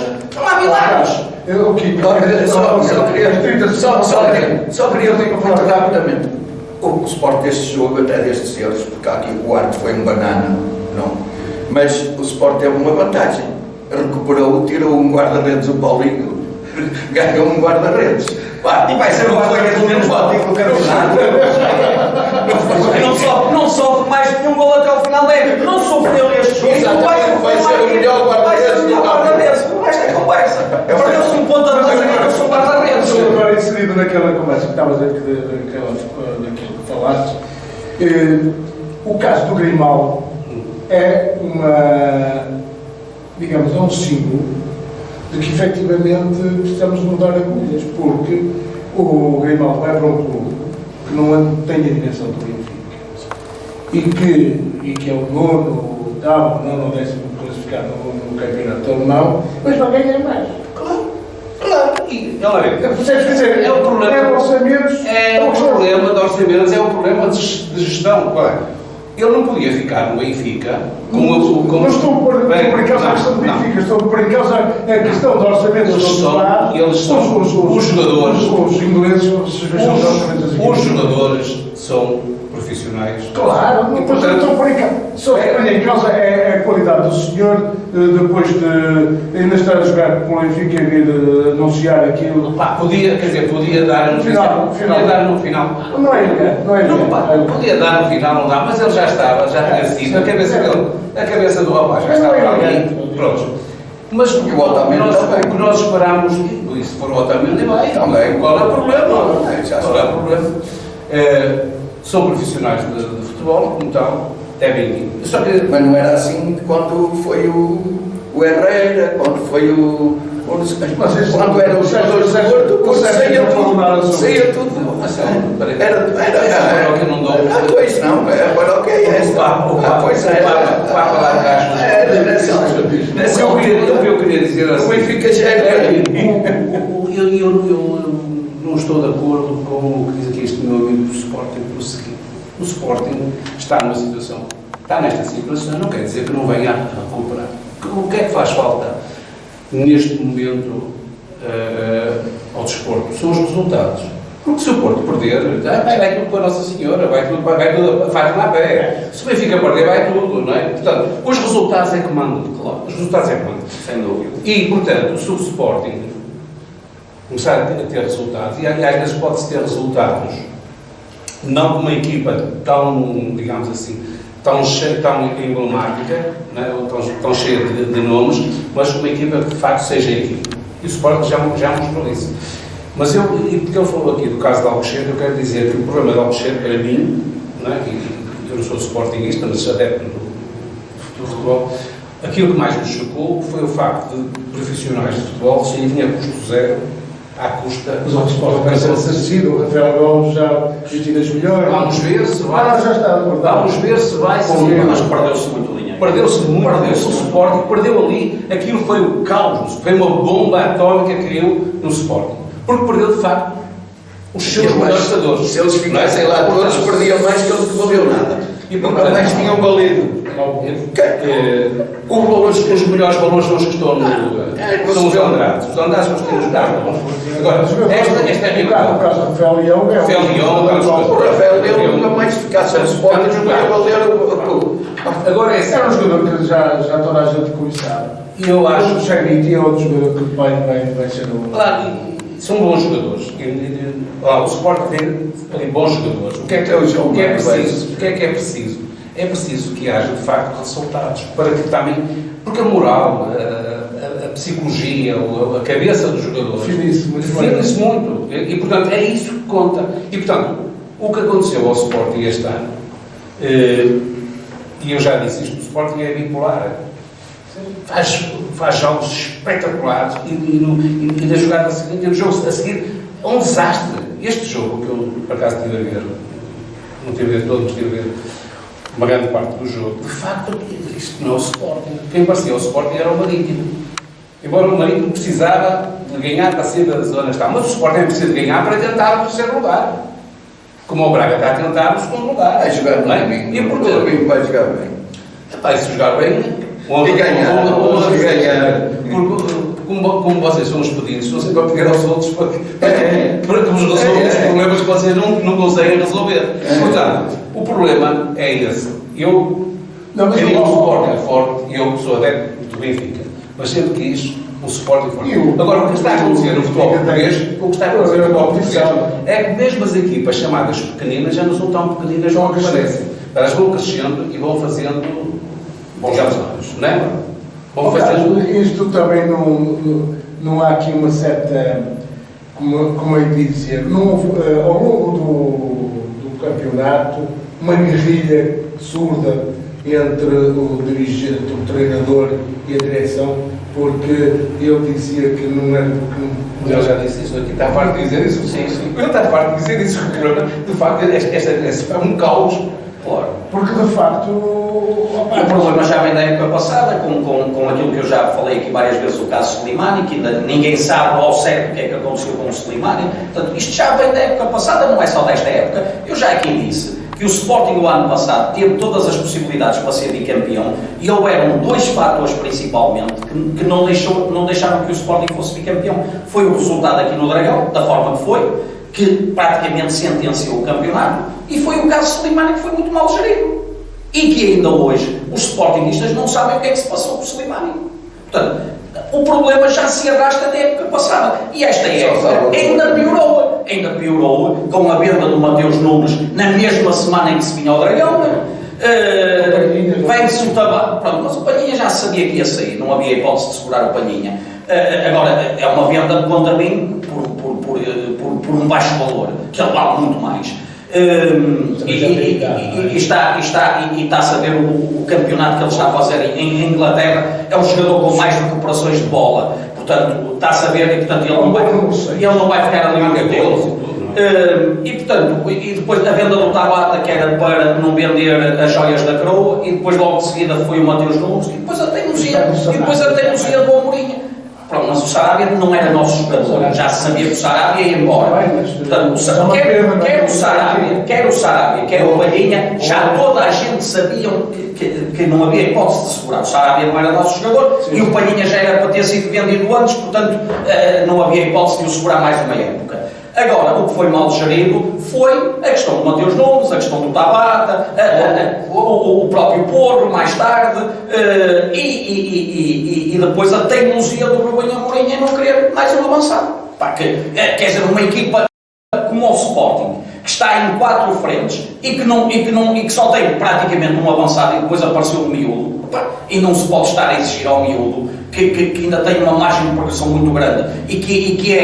Só queria muito rapidamente. O Sport deste jogo, até destes erros, porque aqui o árbitro foi um banana, não. Mas o Sport teve uma vantagem. Recuperou, tirou um guarda-redes, o Paulinho ganhou um guarda-redes. E vai ser uma coisa do menos voto do campeonato. Não sofre mais de um gol até ao final da época. Não sofreu este jogo. Vai ser o melhor guarda-redes do campeonato. Não esta conversa. Perdeu-se um ponto a dois e são guarda-redes. Estou agora inserido naquela conversa que estavas daquilo que falaste. O caso do Grimaldo é digamos, é um símbolo de que efetivamente precisamos de mudar agulhas, porque o Grimaldo vai para um clube que não tem a dimensão do Benfica e que é o nono ou 10º classificado no campeonato alemão, mas vai ganhar mais. Claro. E percebes dizer, é o problema. É orçamentos. O problema de orçamentos é o problema de gestão, claro. Ele não podia ficar no Benfica não estou a pôr em causa a questão do Benfica, estou a pôr em causa a questão de orçamentos. Os jogadores. Os ingleses, os jogadores são profissionais. Claro, e portanto estou a pôr em causa. Só que põe em causa é a qualidade do senhor, depois de ainda estar a jogar com o Benfica e vir anunciar aquilo. Podia dar no final. Podia dar no final. Não é. Podia dar no final, não dá, mas ele já estava, já tinha sido. A cabeça do rapaz já estava ali. Pronto. Mas o que nós esperámos, e se for o Otamendi, vai. Qual é o problema? Já será o problema. São profissionais de futebol, como tal, devem. Mas não era assim quando foi o Herrera, quando foi quando eram os jogadores do Porto, quando saía tudo Era que não dou. Pois não, é para o que é esta. Pois é. O Papa lá atrás. Eu queria dizer assim. O Benfica já é. Eu não estou de acordo com o que diz aqui este meu amigo do Sporting pelo seguinte. O Sporting está nesta situação, não quer dizer que não venha a recuperar. O que é que faz falta neste momento ao desporto? São os resultados. Porque se o Porto perder, vai tudo para a Nossa Senhora, vai tudo na pé. Se o Benfica perder, vai tudo, não é? Portanto, os resultados é que mandam. Claro. Os resultados é que mandam. Sem dúvida. E, portanto, se o Sporting começar a ter resultados, e às vezes pode-se ter resultados, não com uma equipa tão, digamos assim, tão emblemática, né, ou tão cheia de nomes, mas com uma equipa que de facto seja a equipa. E o Sporting já mostrou isso. Mas porque ele falou aqui do caso de Alcochete, eu quero dizer que o problema de Alcochete, para mim, né, eu não sou sportinguista, mas adepto do futebol, aquilo que mais me chocou foi o facto de profissionais de futebol saírem a custo zero, à custa... Mas o Sporting vai ser assistido, o Rafael Gomes já vestiu as melhores. Vamos ver se vai... já está acordado. Vamos ver se vai... Mas perdeu-se muito dinheiro. Perdeu-se o Sporting, perdeu ali, aquilo foi o caos, foi uma bomba atómica que caiu no Sporting. Porque perdeu, de facto, os seus melhores jogadores. Se eles ficassem lá todos, perdiam mais que eles que valiam nada. E portanto, mais tinham valido. Os melhores valores são os que estão no... São os Andrades. Os Andrades vão ter jogado. Agora, esta é a realidade. No caso do Rafael Leão, O Rafael Leão nunca mais ficasse no Sporting, não ia valer o... Agora é um jogador que já toda a gente conheceu. E eu acho... O Xavi é outro jogador que vai ser o... Claro, são bons jogadores. O Sporting tem bons jogadores. O que é preciso? É preciso que haja, de facto, resultados. Para que também... Porque a moral, a psicologia, a cabeça dos jogadores... Define-se muito. E, portanto, é isso que conta. E, portanto, o que aconteceu ao Sporting este ano, e eu já disse isto, o Sporting é bipolar. Faz jogos espetaculares e na jogada seguinte, no jogo a seguir, é um desastre. Este jogo que eu, por acaso, tive a ver, não tive a ver todo, mas tive a ver uma grande parte do jogo, de facto, isto não é o Sporting. Quem parecia o Sporting era o Marítimo. Embora o Marítimo precisava de ganhar para sair da zona está, mas o Sporting precisa de ganhar para tentar o terceiro lugar. Como o Braga está a tentar o segundo lugar. Vai jogar bem. E por tudo vai jogar bem. Se jogar bem... E ganhar. Como vocês são os pedidos, estão sempre a pegar aos outros para que vos resolvam os problemas que vocês não conseguem resolver. Portanto, o problema é esse. Eu queria um Sporting forte, eu sou adepto do Benfica, mas sempre quis um Sporting forte. Agora, o que está a acontecer no futebol português, é que mesmo as equipas chamadas pequeninas já não são tão pequeninas como parecem. Elas vão crescendo e vão fazendo bons resultados, não é? Isto também não há aqui uma certa, como eu dizer, ao longo do campeonato, uma guerrilha surda entre o dirigente, o treinador e a direção, porque ele dizia que não era... Eu já disse isso aqui, está farto de dizer isso? Sim. Eu está farto de dizer isso, de facto, este é um caos. Claro. Porque, de facto... O problema já vem da época passada, com aquilo que eu já falei aqui várias vezes, o caso Slimani, que ainda ninguém sabe ao certo o que é que aconteceu com o Slimani. Portanto, isto já vem da época passada, não é só desta época. Eu já aqui disse que o Sporting, o ano passado, teve todas as possibilidades para ser bicampeão e houveram dois fatores, principalmente, que não deixaram que o Sporting fosse bicampeão. Foi o resultado aqui no Dragão, da forma que foi, que praticamente sentenciou o campeonato, e foi o caso Slimani, que foi muito mal gerido. E que ainda hoje os sportingistas não sabem o que é que se passou com o Slimani. Portanto, o problema já se arrasta da época passada. E esta época ainda piorou com a venda do Mateus Nunes na mesma semana em que se vinha ao Dragão. Vem-se o tabaco. Pronto, mas o Palhinha já sabia que ia sair, não havia hipótese de segurar o Palhinha. Agora, é uma venda contra mim por um baixo valor, que ele vale muito mais. E está-se a ver o campeonato que ele está a fazer em Inglaterra. É um jogador com mais recuperações de bola, portanto está-se a ver, e portanto ele não vai ficar ali no cabelo. E portanto, e depois a venda do Tabata, que era para não vender as joias da coroa, e depois logo de seguida foi o Mateus Nunes, e depois a teimosia do Amorim. Pronto, mas o Sarabia não era nosso jogador, já se sabia que o Sarabia ia embora. Portanto, quer o Sarabia, quer o Palhinha, já toda a gente sabia que não havia hipótese de segurar. O Sarabia não era nosso jogador e o Palhinha já era para ter sido vendido antes, portanto não havia hipótese de o segurar mais uma época. Agora, o que foi mal gerido foi a questão do Mateus Nunes, a questão do Tabata, o próprio Porro, mais tarde, e depois a teimosia do Rubem Amorim em não querer mais um avançado. Quer dizer, uma equipa como o Sporting, que está em 4 frentes e que só tem praticamente um avançado e depois apareceu o miúdo, e não se pode estar a exigir ao miúdo que ainda tem uma margem de progressão muito grande e que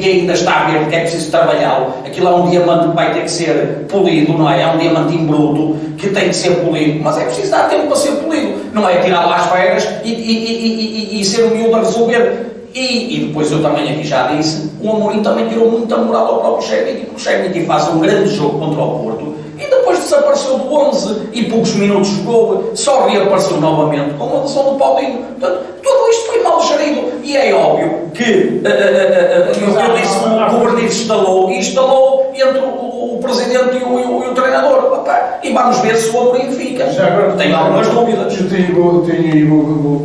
ainda está a ver que é preciso trabalhá-lo. Aquilo é um diamante que vai ter que ser polido, não é? É um diamante em bruto que tem que ser polido, mas é preciso dar tempo para ser polido, não é tirar lá as férias e ser o miúdo a resolver. E depois eu também aqui já disse, o Amorim também tirou muita moral ao próprio Chermiti, porque o Chermiti faz um grande jogo contra o Porto e depois desapareceu do 11 e poucos minutos jogou, só reapareceu novamente com a lesão do Paulinho. Portanto, tudo isto foi mal gerido e é óbvio que eu disse que o Bernice instalou entre o presidente e o treinador. E vamos ver se o Amorim fica. Tenho algumas dúvidas. Vou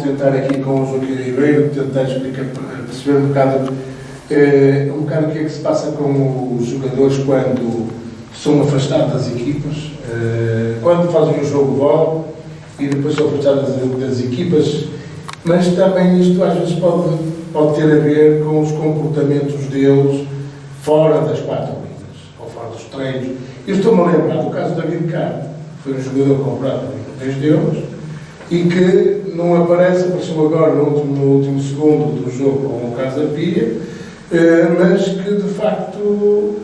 tentar aqui com o Joaquim Ribeiro tentar explicar, perceber um bocado o que é que se passa com os jogadores quando são afastados das equipas, quando fazem um jogo de bola e depois são afastados das equipas, mas também isto às vezes pode ter a ver com os comportamentos deles fora das 4 linhas, ou fora dos treinos. Eu estou-me a lembrar do caso da David Carmo, que foi um jogador comprado por 10 euros e que não apareceu agora no último segundo do jogo com o Casa Pia, mas que de facto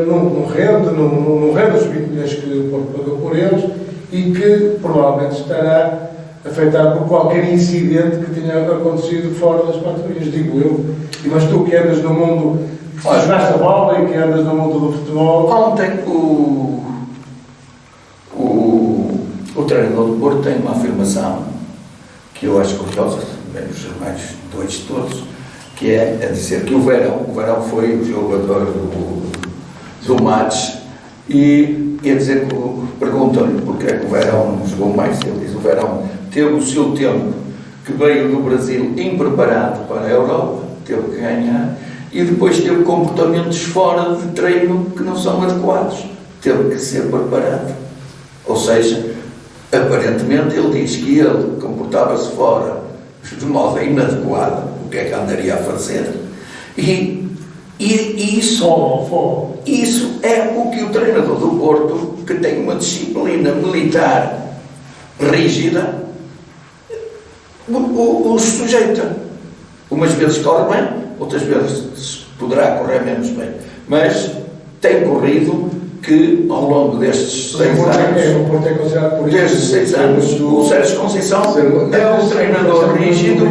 não rende os 20 milhões que o Porto pagou por eles e que provavelmente estará afetado por qualquer incidente que tenha acontecido fora das 4 linhas, digo eu. Mas tu que andas no mundo, que jogaste a bola e que andas no mundo do futebol... Ontem o treinador do Porto tem uma afirmação que eu acho curiosa, menos os mais dois de todos, que é a dizer que o Verão foi o jogador do match e a dizer que perguntam-lhe porque é que o Verão não jogou mais. Ele diz: o Verão teve o seu tempo, que veio do Brasil impreparado para a Europa, teve que ganhar, e depois teve comportamentos fora de treino que não são adequados, teve que ser preparado. Ou seja, aparentemente ele diz que ele comportava-se fora de modo inadequado, o que é que andaria a fazer? E isso é o que o treinador do Porto, que tem uma disciplina militar rígida, o sujeita. Umas vezes corre bem, outras vezes poderá correr menos bem, mas tem corrido que ao longo destes 6 anos, o Sérgio Conceição é um treinador rígido,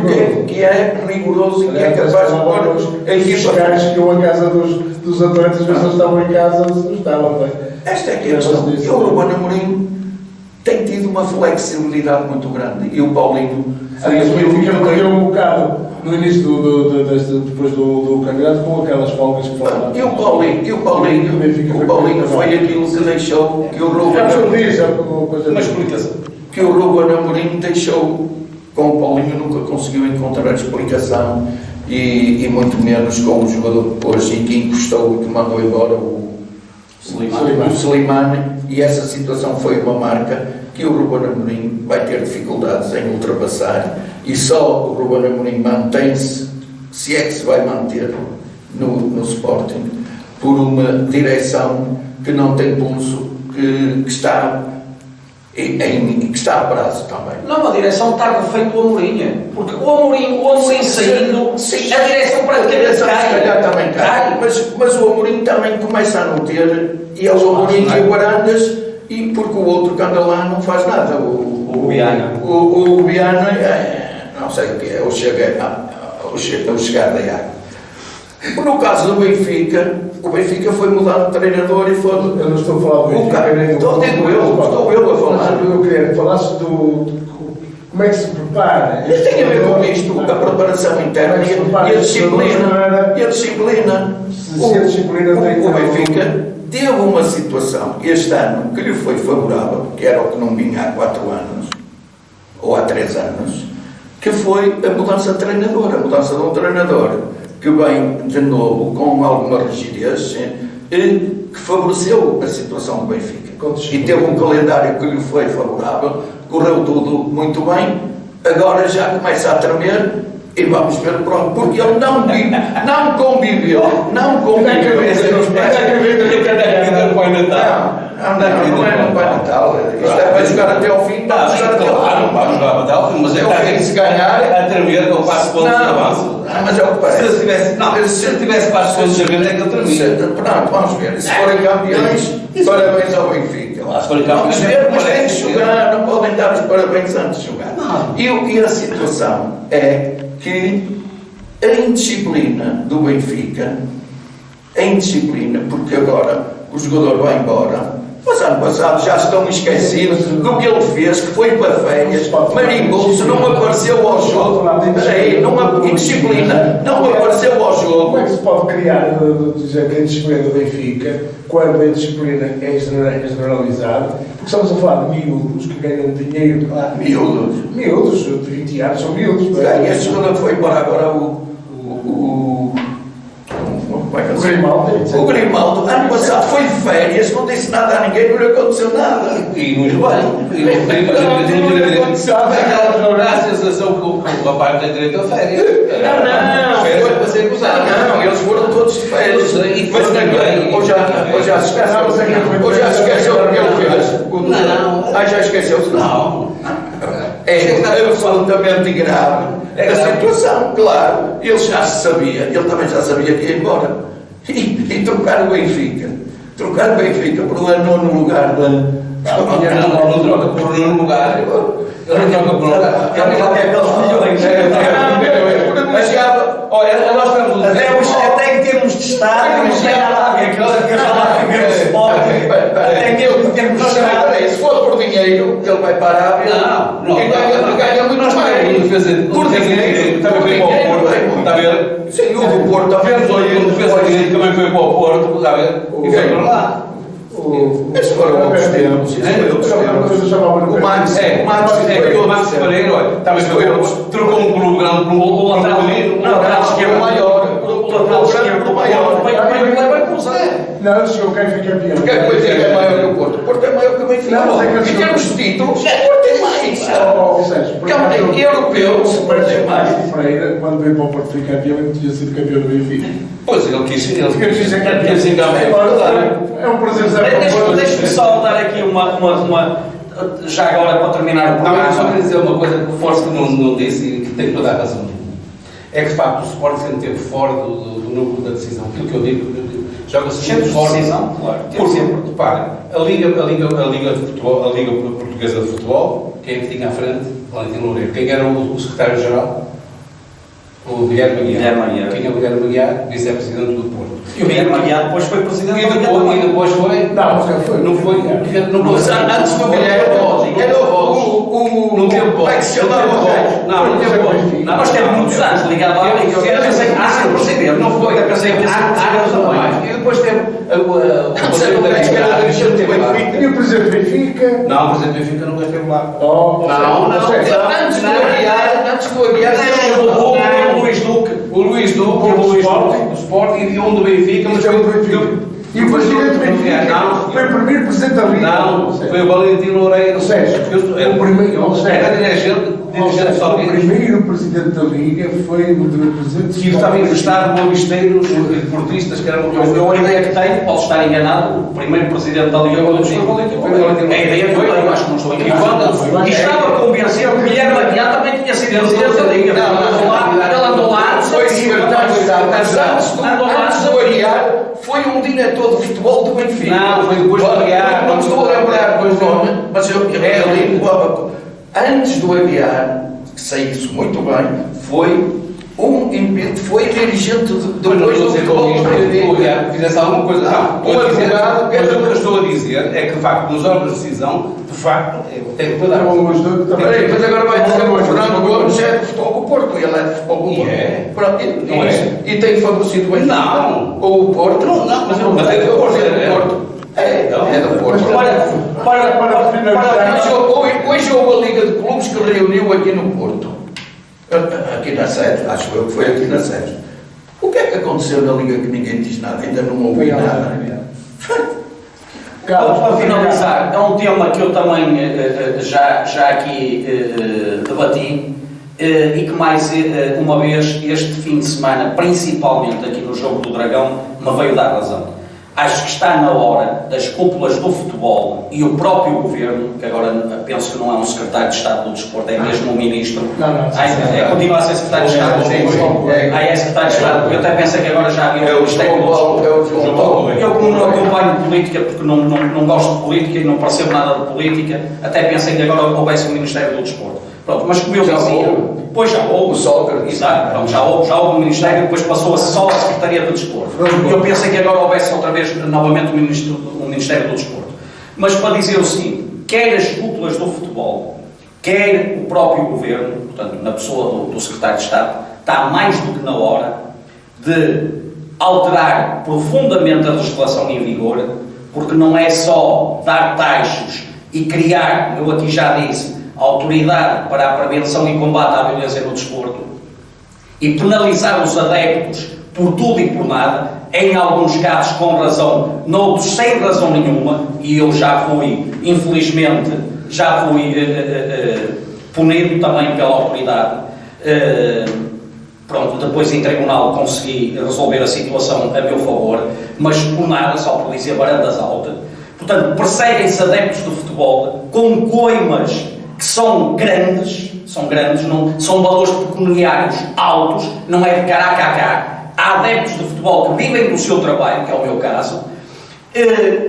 que é rigoroso e que é capaz de pôr a equipa. Que eu a casa dos atletas, mas eles estavam em casa, não estavam bem. Esta é a questão. E o Ruben Amorim tem tido uma flexibilidade muito grande, e o Paulinho perdeu um bocado no início depois do campeonato com aquelas folgas que foram. E o Paulinho foi aquilo que deixou que o Ruben Amorim deixou com o Paulinho, nunca conseguiu encontrar explicação e muito menos com o jogador hoje e que encostou e que mandou embora o Slimani, e essa situação foi uma marca que o Ruben Amorim vai ter dificuldades em ultrapassar, e só o Ruben Amorim mantém-se, se é que se vai manter no Sporting, por uma direção que não tem pulso, que está a prazo também. Não, a direção está refém do Amorim, porque o Amorim saindo, a direção praticamente cai. Mas o Amorim também começa a não ter, e é o Amorim e o Guarandas, e porque o outro que anda lá não faz nada. O Viana. O Viana, não sei o que é, o chegar da água. No caso do Benfica, o Benfica foi mudado de treinador e foi... Eu não estou a falar do Benfica, nem do... Estou eu a falar. Mas eu queria que falasses como é que se prepara. Isso tem a ver com isto, a preparação interna e a disciplina. E a disciplina. Se a disciplina tem o Benfica teve uma situação este ano que lhe foi favorável, que era o que não vinha há 4 anos, ou há 3 anos, que foi a mudança de treinador, a mudança de um treinador que vem de novo com alguma rigidez e que favoreceu a situação do Benfica. E teve um calendário que lhe foi favorável, correu tudo muito bem, agora já começa a tremer e vamos ver pronto, porque ele não conviveu Não é no Pai Natal. Isto é para jogar até ao fim. Vamos jogar até ao fim, mas é se ganhar. A tremer com 4 pontos de avanço. Mas é o que parece. Se ele tivesse 4 pontos de avanço, é que ele termina. Pronto, vamos ver. Se forem campeões, parabéns ao Benfica. Vamos ver, mas tem que jogar. Não podem dar os parabéns antes de jogar. E a situação é que a indisciplina do Benfica, porque agora o jogador vai embora, mas ano passado já estão esquecidos do que ele fez, que foi para férias, marimbou-se, não apareceu ao jogo, indisciplina, não apareceu ao jogo. Como é que se pode criar, dizer que a indisciplina do Benfica, quando a indisciplina é generalizada? Porque estamos a falar de miúdos que ganham dinheiro. Miúdos, de 20 anos, são miúdos. Esse jogador foi embora agora, o Grimaldo, ano passado foi de férias, não disse nada a ninguém, não lhe aconteceu nada. E muito bem. Graças ao parte da direita férias. Foi para ser acusado. Não, eles foram todos de férias. Ou já se esqueceu do que ele fez? Não. Já esqueceu-se? Não. É absolutamente grave a situação, claro. Ele já sabia, ele também já sabia que ia embora. E trocar o Benfica por um nono lugar da. Não troca por um lugar. Ele não troca por um lugar. Olha, nós estamos até em termos de estádio, se for por dinheiro, ele vai para a África e ganha muito mais. Por dinheiro, também foi para o Porto, está a ver? Sim, o do Porto também foi para o Porto, está a ver? E foi para lá. Esses foram outros tempos. O Max Pereira, olha, também foi trocou um clube grande por um lateral que é o maior. O lateral esquerdo o maior. Não, se eu quero ficar campeão. Porque a coisa é maior que o Porto. O Porto é maior que o Benfica. Em termos de títulos, o Porto tem mais. Europeus, o Porto tem mais. O Pereira, quando veio para o Porto ficar campeão, ele tinha sido campeão do Benfica. Pois, ele quis ser campeão. É um prazer. Deixa-me só dar aqui uma. Já agora para terminar o programa. Não, só queria dizer uma coisa que o Force não disse e que tem toda a razão. É que de facto o Sporting sempre esteve fora do núcleo da decisão. Aquilo que eu digo, joga-se sempre fora. Decisão, claro. Porque, reparem, a Liga de Futebol, a Liga Portuguesa de Futebol, quem é que tinha à frente? Valentino Loureiro. Quem era o secretário-geral? O Guilherme Aguiar. Quem é o Guilherme Aguiar? Vice-presidente do Porto. E o Guilherme Aguiar depois foi presidente do Porto. E depois foi... Não foi. Antes do Guilherme era o... Não teve voz. Como é que se chamava? Não teve voz. Nós temos muitos anos ligado à Liga. Eu pensei que ia ser presidente. Não foi. Eu pensei que ia ser presidente. E depois teve o presidente da Benfica. E o presidente do Benfica? Não, o presidente do Benfica nunca esteve lá. Não. Antes do Aguiar o Luís Duque, do Sporting e um do Benfica, mas foi do Benfica. E o presidente do Benfica foi o primeiro presidente da Liga. Não, foi o Valentino Loureiro. Ou seja, o primeiro presidente da Liga foi o presidente que estava emprestado por listeiros deportistas que eram... Eu a ideia que tenho, posso estar enganado, o primeiro presidente da Liga foi o Valentino Loureiro. A ideia que eu tenho, acho que não estou enganado. E estava convencido que o Guilherme Aguiar também tinha sido presidente da Liga. Ele andou lá, foi secretário de Estado. Antes do Aguiar, foi um diretor de futebol do Benfica. Não, foi depois do Aguiar. Não estou a lembrar do nome, mas eu li. Antes do Aguiar, que sei isso muito bem, foi foi dirigente depois do futebol. Fizesse alguma coisa. Não, o advogado, o que eu estou a dizer é que, de facto, nos órgãos de decisão, de facto, tem toda a Mas agora vai dizer que o Fernando Gomes é de futebol com o Porto, ele é de futebol com o Porto. Não é? E tem favorecido o Benfica? Não. Ou o Porto? Não, mas é do Porto. É do Porto. Hoje houve a Liga de Clubes que reuniu aqui no Porto. Aqui na sede, acho eu que foi aqui na sede. O que é que aconteceu na Liga que ninguém diz nada? Ainda não ouvi nada. Para finalizar, é um tema que eu também já aqui debati e que mais uma vez este fim de semana, principalmente aqui no Jogo do Dragão, me veio dar razão. Acho que está na hora das cúpulas do futebol e o próprio governo, que agora penso que não é um secretário de Estado do Desporto, é mesmo um ministro. Continua a ser secretário de Estado. É secretário de Estado. Eu até pensei que agora já havia o Ministério do Desporto. Eu, como não acompanho política, porque não gosto de política e não percebo nada de política, até pensei que agora houvesse o Ministério do Desporto. Pronto, mas como eu dizia, depois já houve o Sócrates. Exato, pronto, já houve o Ministério, depois passou a só a Secretaria do Desporto. E eu pensei que agora houvesse outra vez novamente o Ministério do Desporto. Mas para dizer o seguinte, quer as cúpulas do futebol, quer o próprio governo, portanto, na pessoa do Secretário de Estado, está mais do que na hora de alterar profundamente a legislação em vigor, porque não é só dar taxas e criar, como eu aqui já disse, a autoridade para a prevenção e combate à violência no desporto e penalizar os adeptos por tudo e por nada, em alguns casos com razão, noutros sem razão nenhuma, e eu já fui, infelizmente, punido também pela autoridade. Pronto, depois em tribunal consegui resolver a situação a meu favor, mas por nada, só por dizer barandas altas. Portanto, perseguem-se adeptos do futebol com coimas que são grandes, não, são valores pecuniários altos, não é de caracacá. Há adeptos de futebol que vivem do seu trabalho, que é o meu caso,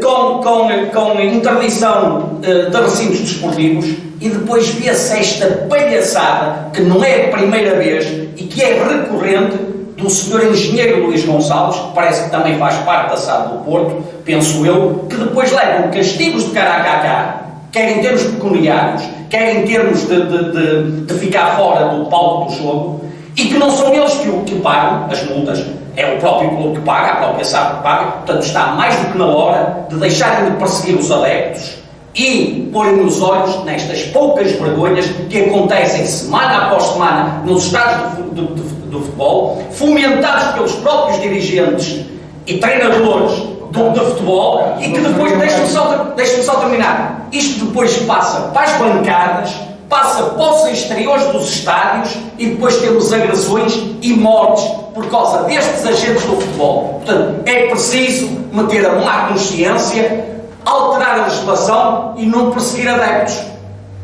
com interdição de recintos desportivos, e depois vê-se esta palhaçada, que não é a primeira vez e que é recorrente, do Sr. Engenheiro Luís Gonçalves, que parece que também faz parte da SAD do Porto, penso eu, que depois levam castigos de caracacá, quer em termos pecuniários, quer em termos de ficar fora do palco do jogo, e que não são eles que pagam as multas, é o próprio clube que paga, a própria SAD que paga. Portanto, está mais do que na hora de deixarem de perseguir os adeptos e porem os olhos nestas poucas vergonhas que acontecem semana após semana nos estádios do futebol, fomentados pelos próprios dirigentes e treinadores de futebol, e que depois, deixe-me só terminar, isto depois passa para as bancadas, passa para os exteriores dos estádios, e depois temos agressões e mortes por causa destes agentes do futebol. Portanto, é preciso meter a mão à consciência, alterar a legislação e não perseguir adeptos.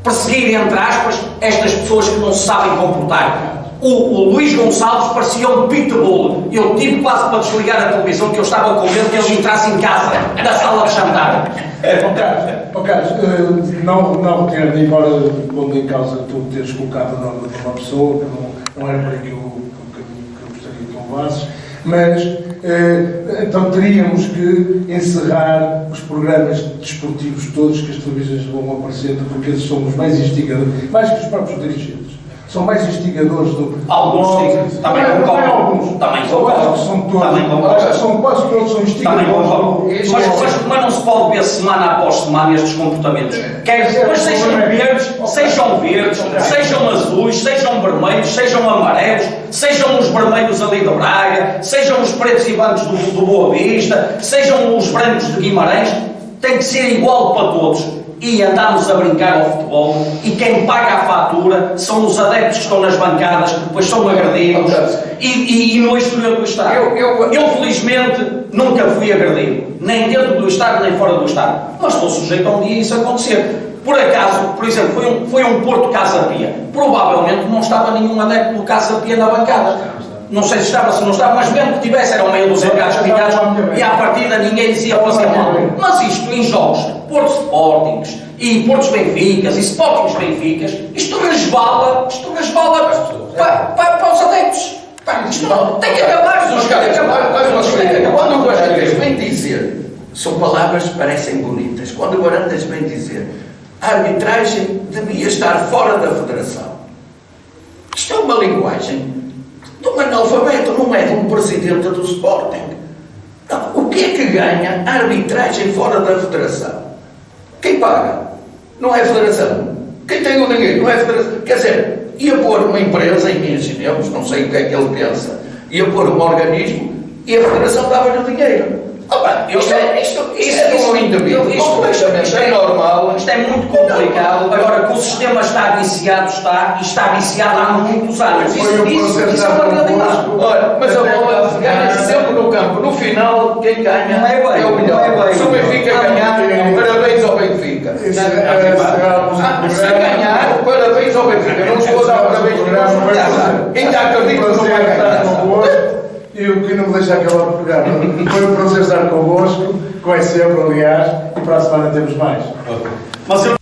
Perseguir, entre aspas, estas pessoas que não se sabem comportar. O Luís Gonçalves parecia um pitbull. Eu tive quase para desligar a televisão, que eu estava com medo que ele entrasse em casa, da sala de jantar. Carlos, não quero, embora pondo em causa tu teres colocado o nome de uma pessoa, que não era para que eu gostaria que levasses, mas então teríamos que encerrar os programas desportivos todos que as televisões vão aparecendo, porque eles são os mais instigadores, mais que os próprios dirigentes. São mais instigadores do... Alguns, sim. Também concordo. Também concordo. Acho que são todos. Acho que são quase todos são instigadores. Mas não se pode ver semana após semana estes comportamentos. Mas sejam verdes, sejam azuis, sejam vermelhos, sejam amarelos, sejam os vermelhos ali de Braga, sejam os pretos e brancos do Boa Vista, sejam os brancos de Guimarães. Tem que ser igual para todos. E andamos a brincar ao futebol, e quem paga a fatura são os adeptos que estão nas bancadas, que depois são agredidos e no exterior do estádio. Eu felizmente nunca fui agredido, nem dentro do estádio nem fora do estádio, mas estou sujeito a um dia isso acontecer. Por acaso, por exemplo, foi um Porto Casa Pia, provavelmente não estava nenhum adepto do Casa Pia na bancada. Não sei se estava, se não estava, mas mesmo que tivesse, eram meio dos gatos picados, e à partida ninguém dizia fazer mal. Mas isto em jogos, Porto Sportings e Portos Benficas e Sportings Benficas, isto resvala para os adeptos. Tem que acabar, os caras. Quando o Guarandas vem dizer, são palavras que parecem bonitas, quando o Guarandas vem dizer, a arbitragem devia estar fora da federação. Isto é uma linguagem de um analfabeto, não é de um presidente do Sporting. Não, o que é que ganha a arbitragem fora da federação? Quem paga? Não é a federação. Quem tem o dinheiro? Não é a federação. Quer dizer, ia pôr uma empresa, imaginemos, não sei o que é que ele pensa, ia pôr um organismo e a federação dava-lhe o dinheiro. Isto é um indivíduo. Isto é normal. Isto é muito complicado. Agora que o sistema está viciado, e está viciado há muitos anos. Isso é uma realidade. Olha, mas a bola ganha-se sempre no campo. No final, quem ganha é o melhor. Se o Benfica ganhar, parabéns ao Benfica. Se ganhar, parabéns ao Benfica. Não estou a dar parabéns ao Benfica. Ainda acredito que não vai ganhar. E o que não me deixa acabar o programa. Foi um prazer estar convosco, com sempre, aliás, e para a semana temos mais. Mas eu